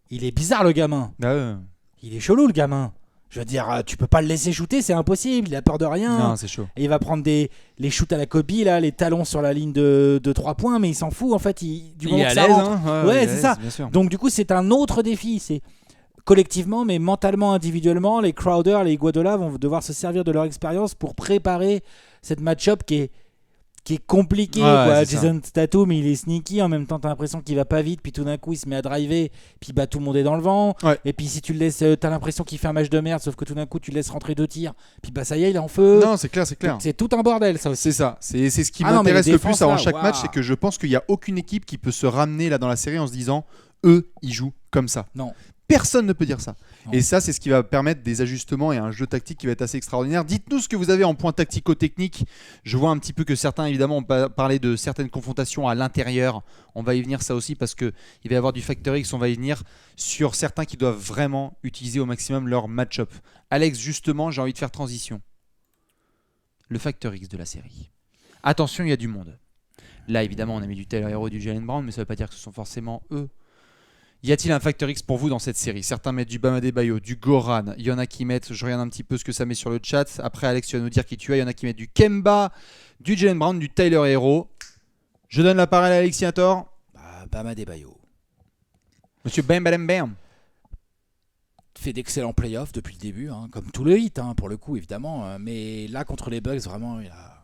Il est bizarre, le gamin. Ah ouais. Il est chelou, le gamin. Je veux dire, tu peux pas le laisser shooter, c'est impossible. Il a peur de rien. Non, c'est chaud. Et il va prendre les shoots à la Kobe, là, les talons sur la ligne de 3 points, mais il s'en fout en fait. Du moment est que à ça l'aise, rentre. hein. Ouais, il est c'est à ça. l'aise, bien sûr. Donc du coup, c'est un autre défi. C'est collectivement, mais mentalement, individuellement, les Crowder, les Iguodala vont devoir se servir de leur expérience pour préparer cette match-up qui est compliqué, Ouais, quoi. c'est Jason Tatum, il est sneaky, en même temps t'as l'impression qu'il va pas vite, puis tout d'un coup il se met à driver, puis tout le monde est dans le vent. Ouais. Et puis si tu le laisses, t'as l'impression qu'il fait un match de merde, sauf que tout d'un coup tu le laisses rentrer 2 tirs, puis ça y est, il est en feu. Non, c'est clair, c'est clair. Donc, c'est tout un bordel, ça aussi. C'est ça, c'est ce qui Ah non, mais m'intéresse les le plus défenses, avant là, chaque waouh. match, c'est que je pense qu'il n'y a aucune équipe qui peut se ramener là dans la série en se disant eux, ils jouent comme ça. Non. Personne ne peut dire ça. Non. Et ça, c'est ce qui va permettre des ajustements et un jeu tactique qui va être assez extraordinaire. Dites-nous ce que vous avez en point tactico-technique. Je vois un petit peu que certains, évidemment, ont parlé de certaines confrontations à l'intérieur. On va y venir ça aussi parce qu'il va y avoir du Factor X. On va y venir sur certains qui doivent vraiment utiliser au maximum leur match-up. Alex, justement, j'ai envie de faire transition. Le Factor X de la série. Attention, il y a du monde. Là, évidemment, on a mis du Tyler Hero et du Jaylen Brown, mais ça ne veut pas dire que ce sont forcément eux. Y a-t-il un Factor X pour vous dans cette série? Certains mettent du Bam Adebayo, du Goran. Il y en a qui mettent, je regarde un petit peu ce que ça met sur le chat. Après, Alex, tu vas nous dire qui tu as. Il y en a qui mettent du Kemba, du Jaylen Brown, du Tyler Hero. Je donne la parole à Alexiator. Bam Adebayo Monsieur Bam Bam Bam. fait d'excellents playoffs depuis le début, comme tout le hit, pour le coup évidemment. Mais là contre les Bucks, vraiment, il a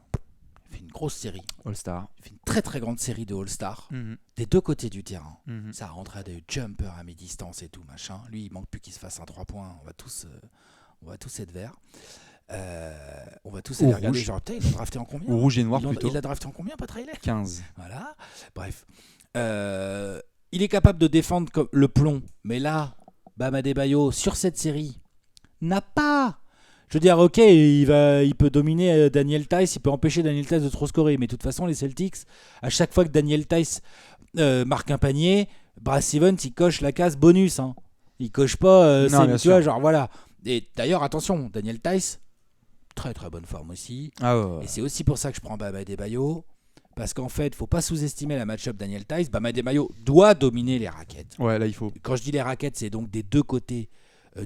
fait une grosse série. All-Star. Il fait une très très grande série de All-Star. Mhm. Des deux côtés du terrain. Mhm. Ça rentre à des jumpers à mi-distance et tout, machin. Lui, il manque plus qu'il se fasse un 3 points. On va tous être verts. On va tous Ou aller regarder. rouge. Genre, putain, il l'a drafté en combien? Ou rouge et noir plutôt. Il l'a drafté en combien, pas trailer? 15. Voilà. Bref. Il est capable de défendre le plomb. Mais là, Bam Adebayo, sur cette série, n'a pas... Je veux dire, ok, il peut dominer Daniel Theis, il peut empêcher Daniel Theis de trop scorer. Mais de toute façon, les Celtics, à chaque fois que Daniel Theis marque un panier, Brad Stevens, il coche la case bonus. Il coche pas, Non, bien tu sûr. vois, genre voilà. Et d'ailleurs, attention, Daniel Theis, très très bonne forme aussi. Ah ouais. Et c'est aussi pour ça que je prends Bam Adebayo. Parce qu'en fait, faut pas sous-estimer la match-up Daniel Theis. Bam Adebayo doit dominer les raquettes. Ouais, là il faut. Quand je dis les raquettes, c'est donc des deux côtés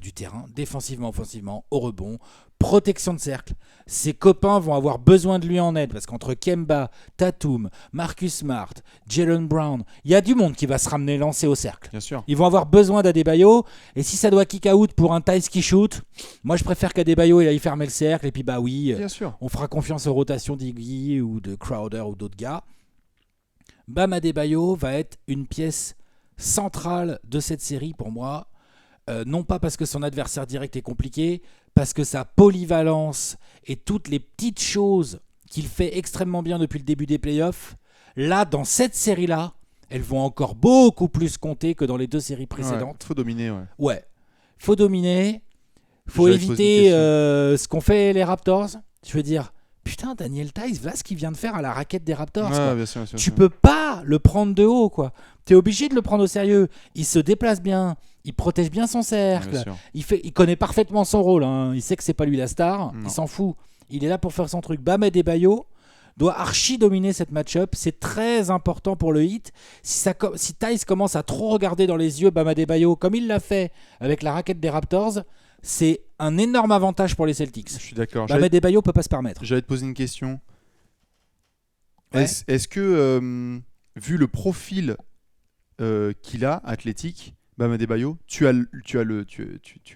du terrain, défensivement, offensivement, au rebond, protection de cercle. Ses copains vont avoir besoin de lui en aide parce qu'entre Kemba, Tatum, Marcus Smart, Jaylen Brown, il y a du monde qui va se ramener lancer au cercle. Bien sûr. Ils vont avoir besoin d'Adebayo et si ça doit kick out pour un Theis qui shoot, moi je préfère qu'Adebayo il aille fermer le cercle et puis Bien sûr. on fera confiance aux rotations d'Iggy ou de Crowder ou d'autres gars. Bam Adebayo va être une pièce centrale de cette série pour moi. Non pas parce que son adversaire direct est compliqué, parce que sa polyvalence et toutes les petites choses qu'il fait extrêmement bien depuis le début des playoffs, là, dans cette série-là, elles vont encore beaucoup plus compter que dans les deux séries précédentes. Ouais, faut dominer, ouais. Ouais, faut dominer, faut J'allais te poser éviter une question. ce qu'ont fait les Raptors. Je veux dire, putain, Daniel Theis, voilà ce qu'il vient de faire à la raquette des Raptors. Ouais, quoi. bien sûr, bien sûr, Tu bien sûr. peux pas le prendre de haut, quoi. T'es obligé de le prendre au sérieux. Il se déplace bien, il protège bien son cercle, Bien sûr. il connaît parfaitement son rôle. Il sait que c'est pas lui la star, Non. il s'en fout. Il est là pour faire son truc. Bam Adebayo doit archi dominer cette match-up. C'est très important pour le hit. Si Theis commence à trop regarder dans les yeux Bam Adebayo, comme il l'a fait avec la raquette des Raptors, c'est un énorme avantage pour les Celtics. Je suis d'accord. Bam Adebayo peut pas se permettre. J'allais te poser une question. Ouais. Est-ce que, vu le profil qu'il a, athlétique, Bam Adebayo, tu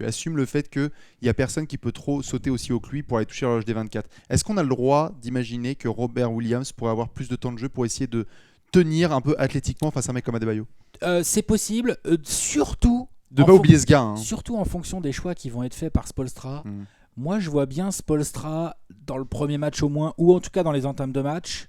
assumes le fait qu'il n'y a personne qui peut trop sauter aussi haut que lui pour aller toucher l'horloge des 24. Est-ce qu'on a le droit d'imaginer que Robert Williams pourrait avoir plus de temps de jeu pour essayer de tenir un peu athlétiquement face à un mec comme Adebayo? C'est possible, surtout... De en pas fon- oublier ce gars. Hein. Surtout en fonction des choix qui vont être faits par Spoelstra. Mm. Moi, je vois bien Spoelstra, dans le premier match au moins, ou en tout cas dans les entames de match,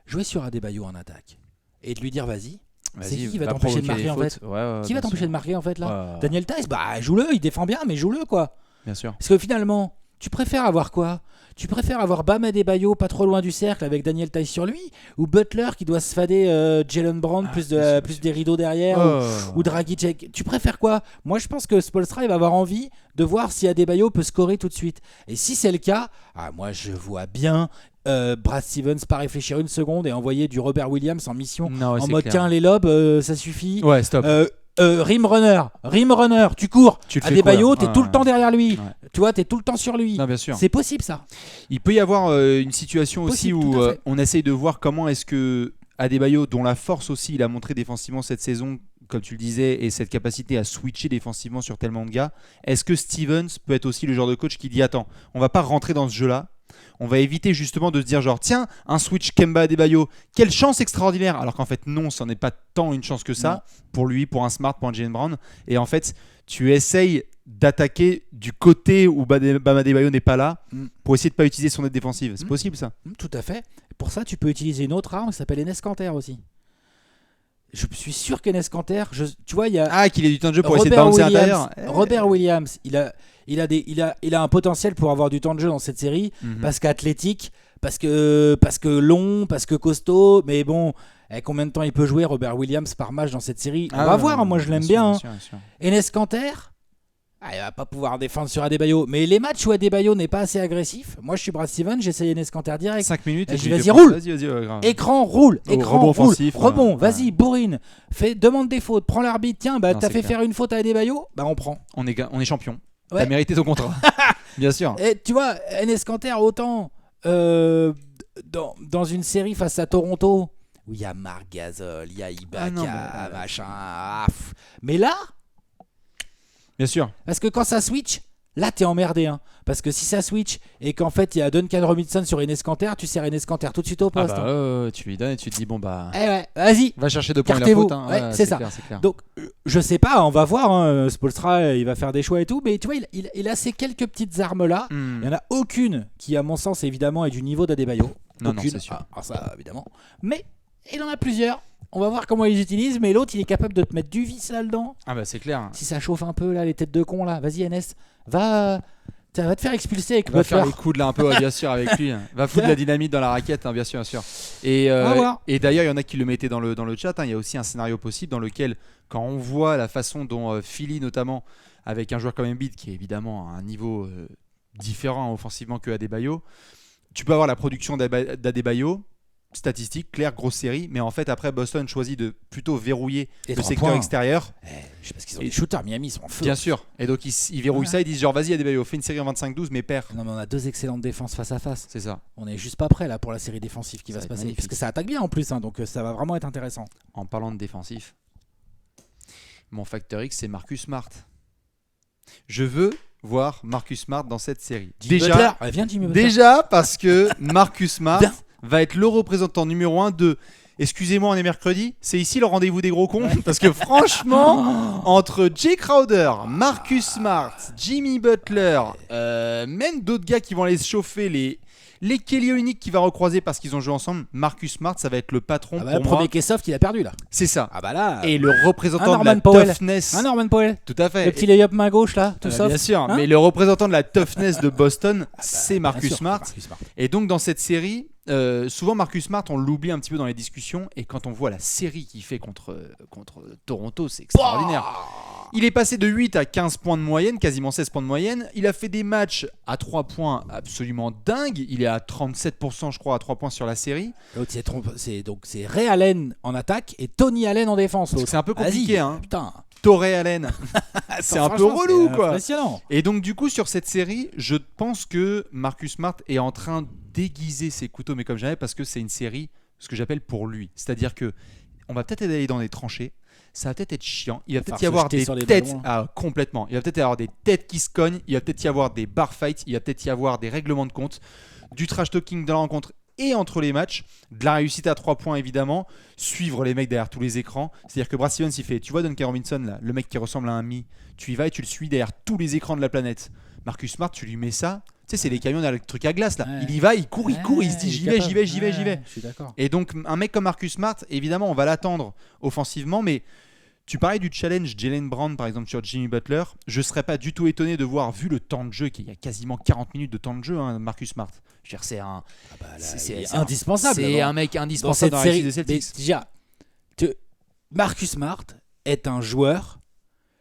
jouer sur Adebayo en attaque. Et de lui dire, vas-y. C'est qui va t'empêcher de marquer, en fait? Qui va t'empêcher de marquer, en fait, là? Daniel Theis, joue-le, il défend bien, mais joue-le, quoi. Bien sûr. Parce que finalement, tu préfères avoir quoi ? Tu préfères avoir Bam Adebayo pas trop loin du cercle avec Daniel Theis sur lui, ou Butler qui doit se fader Jalen Brown plus des rideaux derrière, ou Dragic. Tu préfères quoi ? Moi je pense que Spoelstra il va avoir envie de voir si Adebayo peut scorer tout de suite. Et si c'est le cas, moi je vois bien Brad Stevens pas réfléchir une seconde et envoyer du Robert Williams en mission en mode tiens les lobes ça suffit. Ouais, stop. Rim runner, tu cours. Tu le fais Adebayo, courir. t'es tout le temps derrière lui. Ouais. Tu vois, t'es tout le temps sur lui. Non, bien sûr. C'est possible ça. Il peut y avoir une situation Possible, aussi où tout à fait. on essaye de voir comment est-ce que Adebayo, dont la force aussi, il a montré défensivement cette saison, comme tu le disais, et cette capacité à switcher défensivement sur tellement de gars, est-ce que Stevens peut être aussi le genre de coach qui dit attends, on va pas rentrer dans ce jeu-là, on va éviter justement de se dire genre tiens, un switch Kemba Adebayo, quelle chance extraordinaire, alors qu'en fait non, ça n'est pas tant une chance que ça, Non. pour lui, pour un Smart, pour un Jaylen Brown, et en fait tu essayes d'attaquer du côté où Bam Adebayo n'est pas là pour essayer de pas utiliser son aide défensive. C'est possible ça. Tout à fait. Pour ça, tu peux utiliser une autre arme qui s'appelle Enes Kanter aussi. Je suis sûr qu'Enes Kanter, tu vois, il y a qu'il ait du temps de jeu pour essayer de bouncer à l'intérieur. Robert Williams, il a un potentiel pour avoir du temps de jeu dans cette série parce qu'athlétique, parce que long, parce que costaud, mais bon, combien de temps il peut jouer Robert Williams par match dans cette série ? On va voir, moi je l'aime bien. Bien sûr. Enes Kanter, il va pas pouvoir défendre sur Adebayo, mais les matchs où Adebayo n'est pas assez agressif, moi je suis Brad Stevens, j'essaye Enes Kanter direct. 5 minutes Et et je dis, lui vas-y, fais roule. Vas-y, ouais, grave. Écran roule, rebond roule, offensif, rebond, ouais. vas-y, bourrine, demande des fautes, prends l'arbitre, tiens, Non, t'as c'est fait clair. faire une faute à Adebayo, on prend. On est champion. Ouais. T'as mérité ton contrat. Bien sûr. Et tu vois, Enes Kanter, autant dans une série face à Toronto, où il y a Marc Gasol, il y a Ibaka, machin, mais là, Bien sûr. parce que quand ça switch, là t'es emmerdé, hein. Parce que si ça switch et qu'en fait il y a Duncan Robinson sur Enes Kanter, tu sers Enes Kanter tout de suite au poste. Tu lui donnes et tu te dis bon bah. Ouais, vas-y. Va chercher 2 points de la Cartez-vous. faute. Hein. Ouais, c'est ça. Clair, c'est clair. Donc, je sais pas, on va voir. Hein, Spoelstra, il va faire des choix et tout. Mais tu vois, il a ces quelques petites armes-là. Il n'y en a aucune qui, à mon sens, évidemment, est du niveau d'Adebayo. Non, aucune. c'est sûr. Ça, évidemment. Mais il en a plusieurs. On va voir comment il les utilise. Mais l'autre, il est capable de te mettre du vice là-dedans. Ah bah c'est clair. Si ça chauffe un peu, là, les têtes de con, là. Vas-y, Enes. Va te faire expulser avec Va faire Butler. les coups là un peu, ouais, bien sûr, avec lui. Va foutre de la dynamite dans la raquette, hein, bien sûr, bien sûr. Et d'ailleurs, il y en a qui le mettaient dans le chat. Hein, il y a aussi un scénario possible dans lequel, quand on voit la façon dont Philly, notamment, avec un joueur comme Embiid, qui est évidemment à un niveau différent offensivement que Adebayo, tu peux avoir la production d'Adebayo, statistique, claire, grosse série, mais en fait, après, Boston choisit de plutôt verrouiller Et le 3 secteur points. extérieur. Je sais pas ce qu'ils ont des shooters. Miami, ils sont en feu. Bien sûr. Et donc, ils verrouillent ça, ils disent genre, vas-y, Adebayo, fais une série en 25-12, mais perds. Non, mais on a deux excellentes défenses face à face. C'est ça. On est juste pas prêt là pour la série défensive qui va Ça se va être passer. magnifique. Parce que ça attaque bien en plus, hein, donc ça va vraiment être intéressant. En parlant de défensif, mon facteur X, c'est Marcus Smart. Je veux voir Marcus Smart dans cette série. Butler. Viens, Jimmy Butler. Déjà parce que Marcus Smart Viens. va être le représentant numéro 1 de... Excusez-moi, on est mercredi. C'est ici le rendez-vous des gros cons. Parce que franchement, entre Jay Crowder, Marcus Smart, Jimmy Butler, même d'autres gars qui vont aller se chauffer, les Kelly Olynyk qui va recroiser parce qu'ils ont joué ensemble, Marcus Smart, ça va être le patron Le pour premier moi. qui est soft, il a perdu là. C'est ça. Ah bah là. Et le représentant de Norman la Powell. toughness. Norman Powell. Tout à fait. Le petit lay-up main gauche là, tout soft. Bien sûr, Hein mais le représentant de la toughness de Boston, c'est Bien Marcus sûr, Smart. Marcus Smart. Et donc dans cette série, souvent Marcus Smart, on l'oublie un petit peu dans les discussions. Et quand on voit la série qu'il fait contre Toronto, c'est extraordinaire. Il est passé de 8 à 15 points de moyenne, quasiment 16 points de moyenne. Il a fait des matchs à 3 points absolument dingues. Il est à 37% je crois à 3 points sur la série. L'autre, c'est Ray Allen en attaque et Tony Allen en défense. Parce que c'est un peu compliqué, Vas-y, hein. Putain. Torrey Allen. C'est un peu Franchement, relou c'est quoi. Impressionnant. Et donc du coup sur cette série, je pense que Marcus Smart est en train d'aiguiser ses couteaux, mais comme jamais, parce que c'est une série, ce que j'appelle pour lui. C'est-à-dire que on va peut-être aller dans des tranchées, ça va peut-être être chiant, il va peut-être y avoir des têtes, complètement, il va peut-être y avoir des têtes qui se cognent, il va peut-être y avoir des bar fights, il va peut-être y avoir des règlements de compte, du trash talking dans la rencontre et entre les matchs, de la réussite à 3 points évidemment, suivre les mecs derrière tous les écrans. C'est-à-dire que Brad Stevens il fait, tu vois Duncan Robinson là, le mec qui ressemble à un Mi, tu y vas et tu le suis derrière tous les écrans de la planète. Marcus Smart, tu lui mets ça, tu sais c'est les camions derrière le truc à glace là, Ouais. il y va, il court, il se dit j'y vais. Je suis d'accord. Et donc un mec comme Marcus Smart, évidemment on va l'attendre offensivement, mais Tu parlais du challenge Jaylen Brown par exemple sur Jimmy Butler. Je serais pas du tout étonné de voir, vu le temps de jeu, qu'il y a quasiment 40 minutes de temps de jeu, Marcus Smart. Je veux dire, c'est un, c'est indispensable. C'est un mec indispensable dans la série réussite des Celtics. Déjà, Marcus Smart est un joueur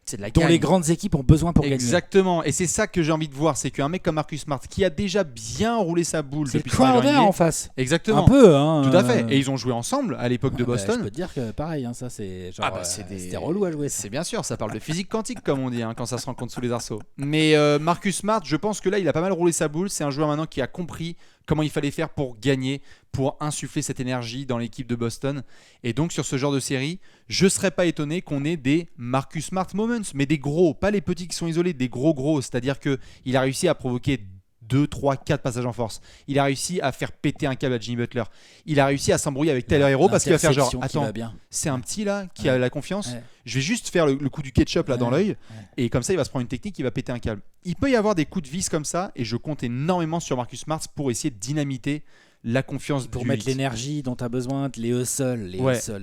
C'est de la dont gagne. les grandes équipes ont besoin pour gagner. Exactement, et c'est ça que j'ai envie de voir, c'est qu'un mec comme Marcus Smart qui a déjà bien roulé sa boule C'est depuis le son arrivée Crowder en NBA. en face. Exactement. Un peu, hein. Tout à fait. Et ils ont joué ensemble à l'époque de Boston. Je peux te dire que pareil, hein, ça c'est genre, c'était relou à jouer. Ça. C'est bien sûr, ça parle de physique quantique comme on dit quand ça se rencontre sous les arceaux. Mais Marcus Smart, je pense que là, il a pas mal roulé sa boule. C'est un joueur maintenant qui a compris comment il fallait faire pour gagner, pour insuffler cette énergie dans l'équipe de Boston. Et donc sur ce genre de série, je serais pas étonné qu'on ait des Marcus Smart moments, mais des gros, pas les petits qui sont isolés, des gros. C'est-à-dire que il a réussi à provoquer 2, 3, 4 passages en force. Il a réussi à faire péter un câble à Jimmy Butler. Il a réussi à s'embrouiller avec Tyler Hero parce qu'il va faire genre, attends, c'est un petit là qui a la confiance. Je vais juste faire le coup du ketchup là dans l'œil et comme ça il va se prendre une technique, il va péter un câble. Il peut y avoir des coups de vis comme ça et je compte énormément sur Marcus Smart pour essayer de dynamiter la confiance pour mettre l'énergie dont tu as besoin, les hustles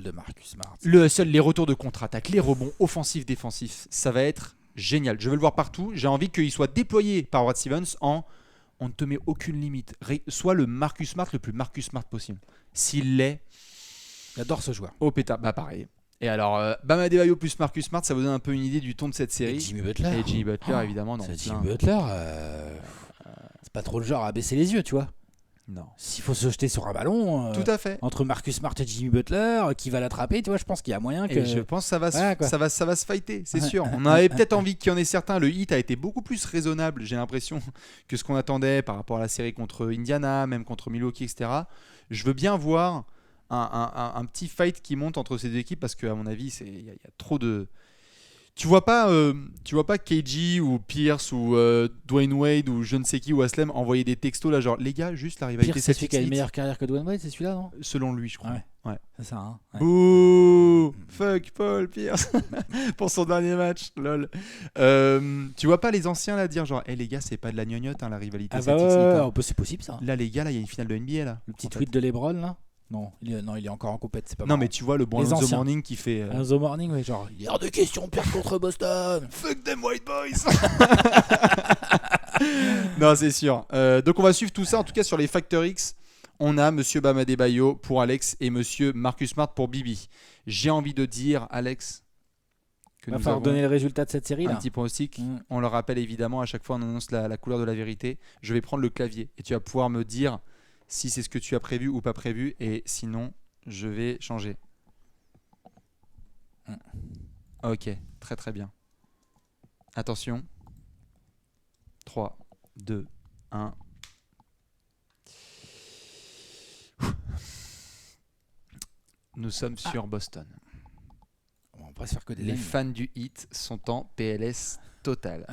de Marcus Smart. Le hustle, les retours de contre-attaque, les rebonds offensifs, défensifs, ça va être génial. Je veux le voir partout. J'ai envie qu'il soit déployé par Brad Stevens en on ne te met aucune limite. Sois le Marcus Smart le plus Marcus Smart possible. S'il l'est, j'adore ce joueur. Au pétard, bah pareil. Et alors, Bam Adebayo plus Marcus Smart, ça vous donne un peu une idée du ton de cette série. Et Jimmy Butler. Évidemment. Jimmy Butler, c'est pas trop le genre à baisser les yeux, tu vois. Non. S'il faut se jeter sur un ballon, tout à fait. Entre Marcus Smart et Jimmy Butler, qui va l'attraper, tu vois, je pense qu'il y a moyen que. Et je pense que ça va se fighter, c'est sûr. On avait peut-être envie qu'il y en ait certains. Le hit a été beaucoup plus raisonnable, j'ai l'impression, que ce qu'on attendait par rapport à la série contre Indiana, même contre Milwaukee, etc. Je veux bien voir un petit fight qui monte entre ces deux équipes parce qu'à mon avis, il y a trop de. Tu vois pas KG ou Pierce ou Dwayne Wade ou je ne sais qui ou Aslem envoyer des textos là genre les gars juste la rivalité Pierce, c'est celui qui a une meilleure carrière que Dwayne Wade, c'est celui-là non? Selon lui je crois. Ouais. C'est ça. Hein. Bouh, fuck Paul Pierce pour son dernier match lol. Tu vois pas les anciens là dire genre les gars c'est pas de la gnognotte la rivalité. C'est possible ça. Là les gars là il y a une finale de NBA là. Le petit tweet de LeBron là. Non, il est encore en compète, c'est pas Non, marrant. mais tu vois le bon Alonso Morning qui fait. Alonso Morning, oui, genre. Il y a de questions perdre contre Boston. Fuck them white boys. Non, c'est sûr. Donc on va suivre tout ça. En tout cas, sur les Factor X, on a Monsieur Bam Adebayo pour Alex et Monsieur Marcus Smart pour Bibi. J'ai envie de dire, Alex, que nous allons donner le résultat de cette série là. Un petit pronostic. On le rappelle évidemment. À chaque fois, on annonce la couleur de la vérité. Je vais prendre le clavier et tu vas pouvoir me dire. Si c'est ce que tu as prévu ou pas prévu, et sinon, je vais changer. Ok, très très bien. Attention. 3, 2, 1. Nous sommes sur Boston. On va pas se faire que des Les fans du Heat sont en PLS total.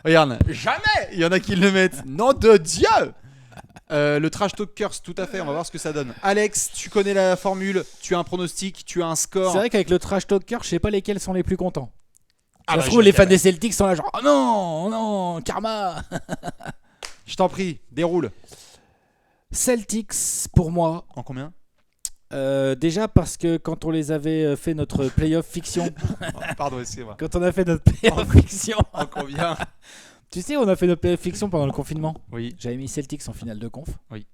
Regarde, jamais il y en a qui le mettent. Nom de Dieu. Le trash talk curse, tout à fait, on va voir ce que ça donne. Alex, tu connais la formule, tu as un pronostic, tu as un score. C'est vrai qu'avec le trash talk curse, je sais pas lesquels sont les plus contents. Ça se trouve, les fans des Celtics sont là genre oh non, karma. Je t'en prie, déroule. Celtics pour moi. En combien? Déjà parce que quand on les avait fait notre playoff fiction. Pardon, excusez-moi. Quand on a fait notre playoff fiction. En combien? Tu sais, on a fait notre playoff fiction pendant le confinement. Oui. J'avais mis Celtics en finale de conf. Oui.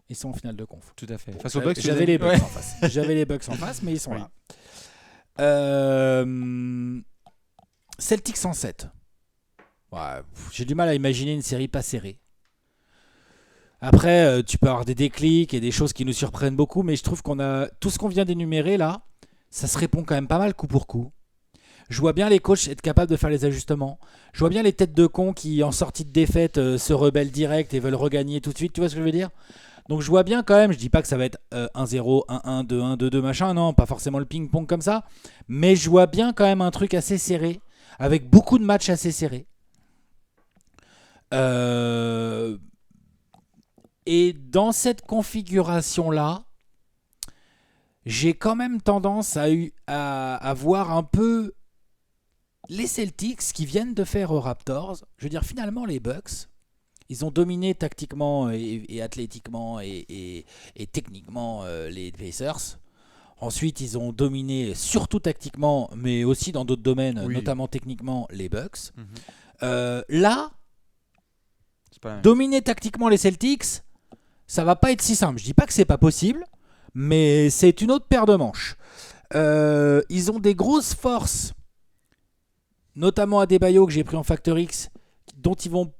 Ils sont en finale de conf. Tout à fait. Face aux Bucks, j'avais les Bucks en face. J'avais les Bucks en face, mais ils sont là. Celtics en 7. Ouais, j'ai du mal à imaginer une série pas serrée. Après, tu peux avoir des déclics et des choses qui nous surprennent beaucoup, mais je trouve qu'on a tout ce qu'on vient d'énumérer là, ça se répond quand même pas mal coup pour coup. Je vois bien les coachs être capables de faire les ajustements. Je vois bien les têtes de cons qui, en sortie de défaite, se rebellent direct et veulent regagner tout de suite. Tu vois ce que je veux dire? Donc je vois bien quand même, je dis pas que ça va être 1-0, 1-1, 2-1, 2-2, machin. Non, pas forcément le ping-pong comme ça. Mais je vois bien quand même un truc assez serré, avec beaucoup de matchs assez serrés. Et dans cette configuration-là, j'ai quand même tendance à voir un peu les Celtics qui viennent de faire aux Raptors. Je veux dire, finalement, les Bucks, ils ont dominé tactiquement et athlétiquement et techniquement les Pacers. Ensuite, ils ont dominé, surtout tactiquement, mais aussi dans d'autres domaines, Oui. notamment techniquement, les Bucks. Mhm. Là, C'est pas la même. dominer tactiquement les Celtics, ça va pas être si simple. Je dis pas que c'est pas possible, mais c'est une autre paire de manches. Ils ont des grosses forces, notamment Adebayo que j'ai pris en Factor X, dont ils vont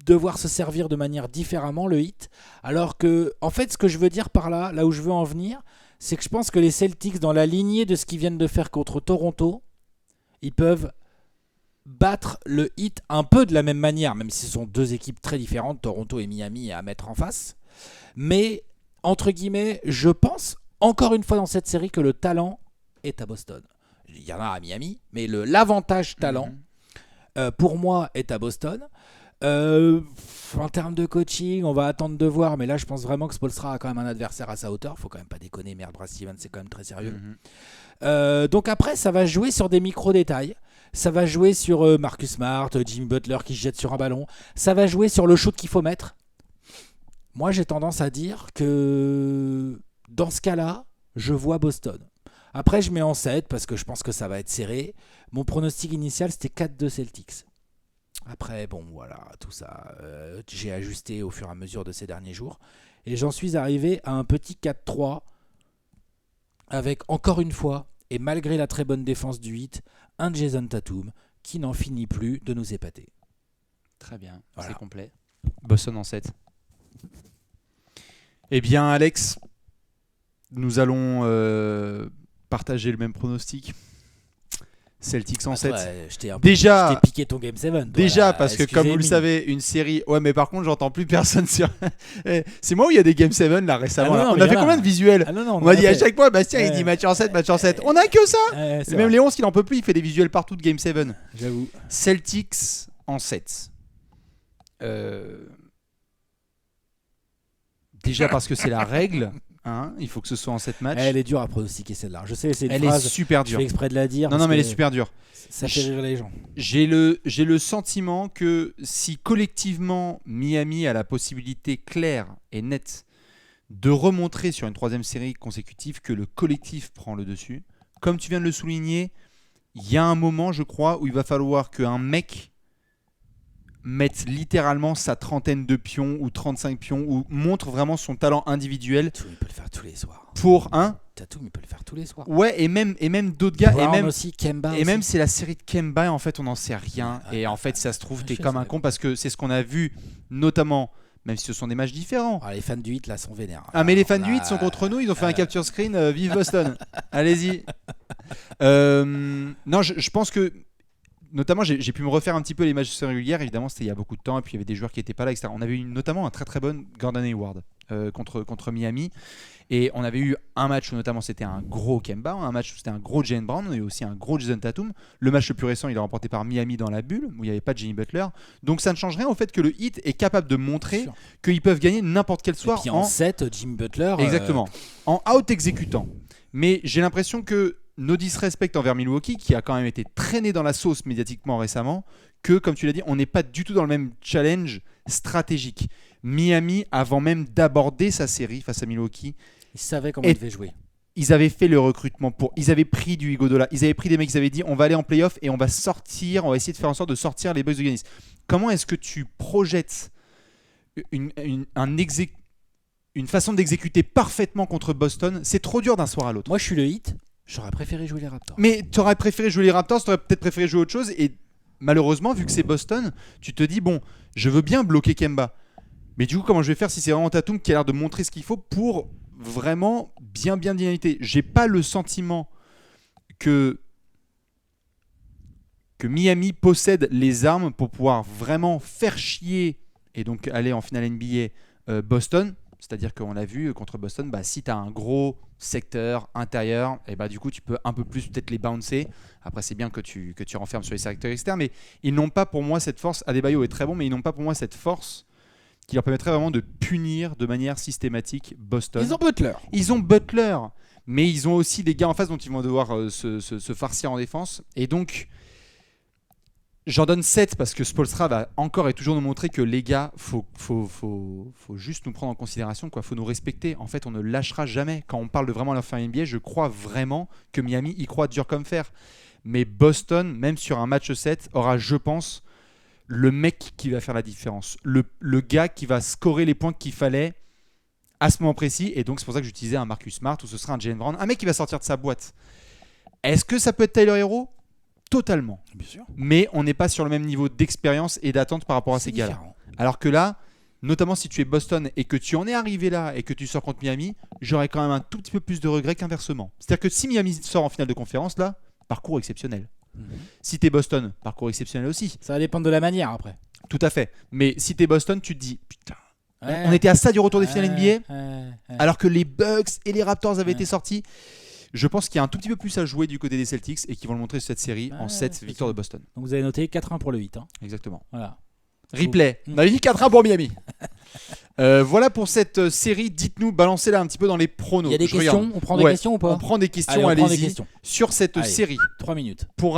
devoir se servir de manière différemment, le Heat. Alors que, en fait, ce que je veux dire par là, là où je veux en venir, c'est que je pense que les Celtics, dans la lignée de ce qu'ils viennent de faire contre Toronto, ils peuvent battre le Heat un peu de la même manière, même si ce sont deux équipes très différentes, Toronto et Miami, à mettre en face. Mais, entre guillemets, je pense, encore une fois dans cette série, que le talent est à Boston. Il y en a à Miami, mais l'avantage talent, pour moi, est à Boston. En termes de coaching, on va attendre de voir, mais là, je pense vraiment que Spoelstra a quand même un adversaire à sa hauteur. Faut quand même pas déconner, merde, Brad Stevens, c'est quand même très sérieux. Donc après, ça va jouer sur des micro-détails. Ça va jouer sur Marcus Smart, Jimmy Butler qui se jette sur un ballon. Ça va jouer sur le shoot qu'il faut mettre. Moi, j'ai tendance à dire que dans ce cas-là, je vois Boston. Après, je mets en 7 parce que je pense que ça va être serré. Mon pronostic initial, c'était 4-2 Celtics. Après, bon, voilà, tout ça, j'ai ajusté au fur et à mesure de ces derniers jours. Et j'en suis arrivé à un petit 4-3 avec, encore une fois, et malgré la très bonne défense du 8, un Jason Tatum qui n'en finit plus de nous épater. Très bien, Voilà. c'est complet. Boston en 7. Eh bien, Alex, nous allons partager le même pronostic. Celtics en 7. Ouais, je t'ai Déjà, piqué ton Game 7. Toi, déjà là, parce que comme vous le savez, une série... Ouais, mais par contre, j'entends plus personne sur... C'est moi où il y a des Game 7 là récemment. Ah non, là. non, On mais a il y fait en a. combien de visuels? Ah non, non, On m'a dit à fait. chaque fois, Bastien il Ouais. dit match en 7, match en 7. On a que ça. Ouais, c'est Même vrai. Léon, s'il en peut plus, il fait des visuels partout de Game 7. J'avoue. Celtics en 7. Déjà parce que c'est la règle. Hein, il faut que ce soit en 7 matchs. Elle est dure à pronostiquer celle-là. Je sais, c'est une Elle phrase. est super Je dure. fais exprès de la dire. Non, parce non, mais elle est que super dure. Ça fait rire les gens. J'ai le sentiment que si collectivement Miami a la possibilité claire et nette de remontrer sur une troisième série consécutive, que le collectif prend le dessus, comme tu viens de le souligner, il y a un moment, je crois, où il va falloir qu'un mec mette littéralement sa trentaine de pions ou 35 pions ou montre vraiment son talent individuel Tatum, il peut le faire tous les soirs. pour un. Tatum, il peut le faire tous les soirs. Ouais, et même d'autres gars. Brown Et même, aussi, Kemba et aussi. même c'est la série de Kemba, en fait, on n'en sait rien. Et en fait, ça se trouve, t'es je comme sais. un con parce que c'est ce qu'on a vu, notamment, même si ce sont des matchs différents. Ah, les fans du 8 là sont vénères. Ah, mais les fans Là, du 8 sont contre nous, ils ont fait un capture screen, vive Boston. Allez-y. Non, je pense que, notamment, j'ai pu me refaire un petit peu les matchs régulières. Évidemment, c'était il y a beaucoup de temps, et puis il y avait des joueurs qui n'étaient pas là, etc. On avait eu notamment un très très bon Gordon Hayward contre Miami. Et on avait eu un match où notamment c'était un gros Kemba, un match où c'était un gros Jaylen Brown et aussi un gros Jason Tatum. Le match le plus récent, il est remporté par Miami dans la bulle, où il n'y avait pas de Jimmy Butler. Donc ça ne change rien au fait que le Heat est capable de montrer Sûr. qu'ils peuvent gagner n'importe quel soir Et puis en 7, Jimmy Butler. Exactement. En out-exécutant. Mais j'ai l'impression que no disrespect envers Milwaukee, qui a quand même été traîné dans la sauce médiatiquement récemment, que, comme tu l'as dit, on n'est pas du tout dans le même challenge stratégique. Miami, avant même d'aborder sa série face à Milwaukee, il savait comment Et- il devait jouer. ils avaient fait le recrutement pour. Ils avaient pris du Iguodala. Ils avaient pris des mecs qui avaient dit on va aller en playoff et on va sortir, on va essayer de faire en sorte de sortir les Bucks de Giannis. Comment est-ce que tu projettes une façon d'exécuter parfaitement contre Boston? C'est trop dur d'un soir à l'autre. Moi, je suis le Heat. J'aurais préféré jouer les Raptors. Mais tu aurais préféré jouer les Raptors, tu aurais peut-être préféré jouer autre chose. Et malheureusement, vu que c'est Boston, tu te dis bon, je veux bien bloquer Kemba. Mais du coup, comment je vais faire si c'est vraiment Tatum qui a l'air de montrer ce qu'il faut pour vraiment bien dynamiter? J'ai pas le sentiment que Miami possède les armes pour pouvoir vraiment faire chier et donc aller en finale NBA Boston. C'est-à-dire qu'on l'a vu contre Boston, si tu as un gros secteur intérieur, et du coup tu peux un peu plus peut-être les bouncer. Après c'est bien que tu renfermes sur les secteurs externes, mais ils n'ont pas pour moi cette force. Adebayo est très bon, mais ils n'ont pas pour moi cette force qui leur permettrait vraiment de punir de manière systématique Boston. Ils ont Butler, mais ils ont aussi des gars en face dont ils vont devoir se farcir en défense. Et donc, J'en donne 7 parce que Spoelstra va encore et toujours nous montrer que les gars, faut juste nous prendre en considération, quoi. Faut nous respecter. En fait, on ne lâchera jamais. Quand on parle de vraiment leur fin NBA, je crois vraiment que Miami y croit dur comme fer. Mais Boston, même sur un match 7, aura, je pense, le mec qui va faire la différence. Le gars qui va scorer les points qu'il fallait à ce moment précis. Et donc, c'est pour ça que j'utilisais un Marcus Smart ou ce sera un Jalen Brown. Un mec qui va sortir de sa boîte. Est-ce que ça peut être Tyler Hero ? Totalement. Bien sûr. Mais on n'est pas sur le même niveau d'expérience et d'attente par rapport à ces gars-là. Différent. Alors que là, notamment si tu es Boston et que tu en es arrivé là et que tu sors contre Miami, j'aurais quand même un tout petit peu plus de regrets qu'inversement. C'est-à-dire que si Miami sort en finale de conférence, là, parcours exceptionnel. Si t'es Boston, parcours exceptionnel aussi. Ça va dépendre de la manière après. Tout à fait. Mais si t'es Boston, tu te dis, putain, on était à ça du retour des finales NBA, alors que les Bucks et les Raptors avaient été sortis. Je pense qu'il y a un tout petit peu plus à jouer du côté des Celtics et qu'ils vont le montrer sur cette série en 7 victoires de Boston. Donc vous avez noté 4-1 pour le 8. Hein. Exactement. Voilà. Replay. On avait dit 4-1 pour Miami. Voilà pour cette série. Dites-nous, balancez-la un petit peu dans les pronos. Il y a des questions. On prend des questions ou pas? On prend des questions, allez, allez-y. Sur cette série. 3 minutes. Pour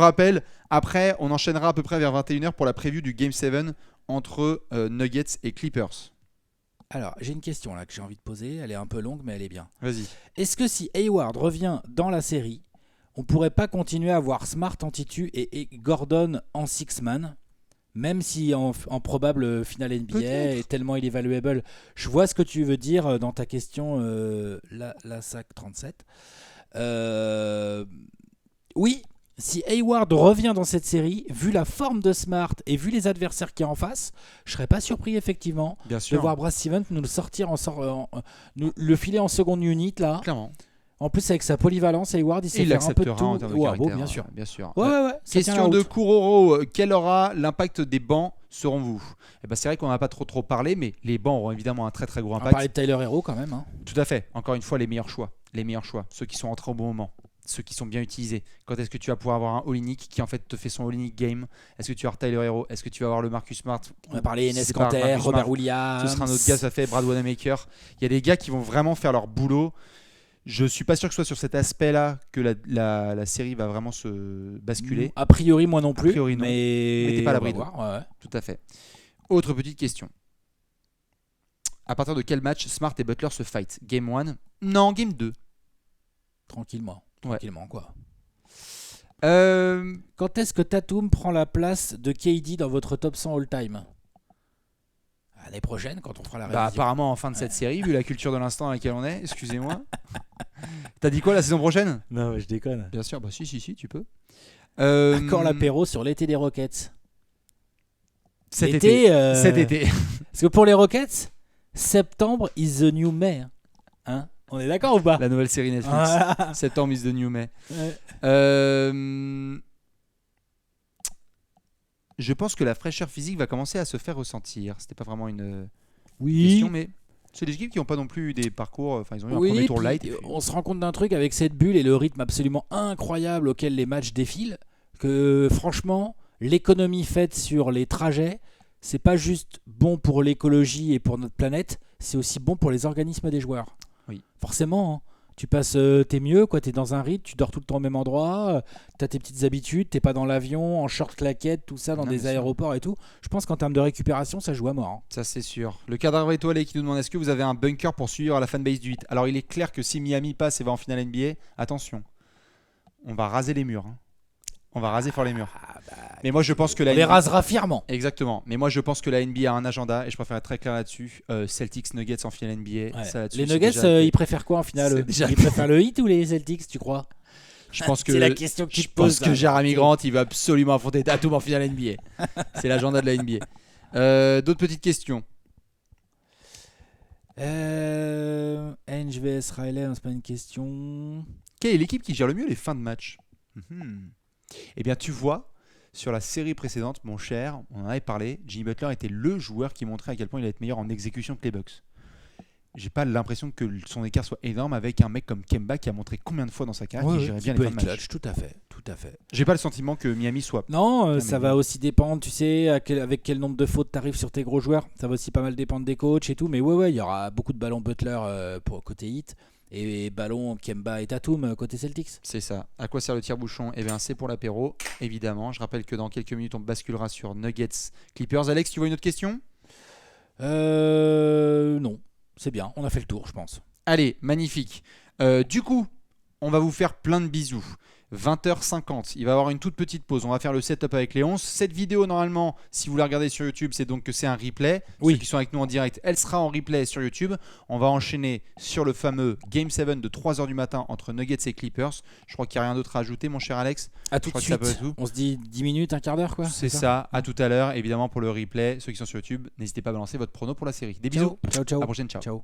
rappel, après, on enchaînera à peu près vers 21h pour la preview du Game 7 entre Nuggets et Clippers. Alors, j'ai une question là que j'ai envie de poser. Elle est un peu longue, mais elle est bien. Vas-y. Est-ce que si Hayward revient dans la série, on pourrait pas continuer à avoir Smart en titu et Gordon en six-man, même si en probable finale NBA, Peut-être. et tellement il est valuable? Je vois ce que tu veux dire dans ta question, la SAC 37. Oui, si Hayward revient dans cette série, vu la forme de Smart et vu les adversaires qu'il y a en face, je serais pas surpris effectivement Bien de sûr. voir Brad Stevens nous le sortir nous le filer en seconde unit là. Clairement. En plus avec sa polyvalence, Hayward il sait Il faire un peu de l'acceptera tout. en termes de Ouais, caractère. bon, bien sûr. Bien sûr. Ouais. Ça tient Question la de route. Kuroro, quel aura l'impact des bancs seront vous? C'est vrai qu'on n'a pas trop parlé, mais les bancs auront évidemment un très très gros On va impact. parler de Tyler Hero quand même. Hein. Tout à fait. Encore une fois, les meilleurs choix. Ceux qui sont entrés au bon moment. Ceux qui sont bien utilisés. Quand est-ce que tu vas pouvoir avoir un All-Nick qui en fait te fait son All-Nick game? Est-ce que tu vas avoir Tyler Hero? Est-ce que tu vas avoir le Marcus Smart? On va parler Si Enes c'est pas Kanter, Marcus Robert Smart, Williams. ce sera un autre gars, ça fait Brad Wanamaker. Il y a des gars qui vont vraiment faire leur boulot. Je suis pas sûr que ce soit sur cet aspect-là que la série va vraiment se basculer. A priori, moi non plus. A priori, non. Mais t'es pas à on l'abri va de. voir, ouais. Tout à fait. Autre petite question. À partir de quel match Smart et Butler se fight? Game 1? Non, Game 2. Tranquillement, quoi. Quand est-ce que Tatum prend la place de KD dans votre top 100 all-time? L'année prochaine, quand on fera la révision. Apparemment en fin de cette série, vu la culture de l'instant dans laquelle on est, excusez-moi. T'as dit quoi la saison prochaine? Non, mais je déconne. Bien sûr, si, tu peux. Quand l'apéro sur l'été des Rockets? Cet été. Cet été. Parce que pour les Rockets, septembre is the new May. Hein? On est d'accord ou pas? La nouvelle série Netflix. Voilà. Septembre is the new May. Ouais. Je pense que la fraîcheur physique va commencer à se faire ressentir. C'était pas vraiment une Oui. question, mais c'est des équipes qui n'ont pas non plus eu des parcours. Enfin, ils ont eu un premier tour puis light. Et puis- on se rend compte d'un truc avec cette bulle et le rythme absolument incroyable auquel les matchs défilent, que franchement, l'économie faite sur les trajets, c'est pas juste bon pour l'écologie et pour notre planète, c'est aussi bon pour les organismes des joueurs. Oui. Forcément, hein. Tu passes, t'es mieux, quoi. T'es dans un rythme, tu dors tout le temps au même endroit, t'as tes petites habitudes, t'es pas dans l'avion, en short claquette, tout ça, dans Non, des bien sûr. aéroports et tout. Je pense qu'en termes de récupération, ça joue à mort. Hein. Ça, c'est sûr. Le cadavre étoilé qui nous demande est-ce que vous avez un bunker pour suivre la fanbase du 8? Alors, il est clair que si Miami passe et va en finale NBA, attention, on va raser les murs. Hein. On va raser fort les murs. Mais moi, je pense que On la les NBA rasera fièrement. Exactement. Mais moi, je pense que la NBA a un agenda et je préfère être très clair là-dessus. Celtics Nuggets en finale NBA. Ouais. Ça, là-dessus, Les c'est Nuggets, déjà- ils préfèrent quoi en finale? C'est déjà- Ils préfèrent le Heat ou les Celtics, tu crois? Je pense que C'est la question que tu je te pense poses, que là. Jeremy Grant, il va absolument affronter Tatum en finale NBA. C'est l'agenda de la NBA. D'autres petites questions. Henge vs Riley, c'est pas une question. Quelle est l'équipe qui gère le mieux les fins de match? Eh bien, tu vois, sur la série précédente, mon cher, on en avait parlé, Jimmy Butler était le joueur qui montrait à quel point il allait être meilleur en exécution que les Bucks. J'ai pas l'impression que son écart soit énorme avec un mec comme Kemba qui a montré combien de fois dans sa carrière qu'il gérait bien les fins de match. Tout à fait, tout à fait. J'ai pas le sentiment que Miami soit. Non, Bien, ça mais va bon. aussi dépendre, tu sais, avec quel nombre de fautes t'arrives sur tes gros joueurs. Ça va aussi pas mal dépendre des coachs et tout. Mais ouais, il y aura beaucoup de ballons Butler pour côté hit. Et ballon, Kemba et Tatum côté Celtics. C'est ça. À quoi sert le tire-bouchon? Eh bien, c'est pour l'apéro, évidemment. Je rappelle que dans quelques minutes, on basculera sur Nuggets Clippers. Alex, tu vois une autre question? Non, c'est bien, on a fait le tour, je pense. Allez, magnifique. Du coup, on va vous faire plein de bisous. 20h50, il va y avoir une toute petite pause. On va faire le setup avec Léon. Cette vidéo, normalement, si vous la regardez sur YouTube, c'est donc que c'est un replay. Oui. Ceux qui sont avec nous en direct, elle sera en replay sur YouTube. On va enchaîner sur le fameux Game 7 de 3h du matin entre Nuggets et Clippers. Je crois qu'il n'y a rien d'autre à ajouter, mon cher Alex. À tout de crois que ça suite. peut être tout. On se dit 10 minutes, un quart d'heure, quoi. C'est ça. À tout à l'heure. Évidemment, pour le replay, ceux qui sont sur YouTube, n'hésitez pas à balancer votre prono pour la série. Des bisous. Ciao, ciao. À la prochaine. Ciao. Ciao.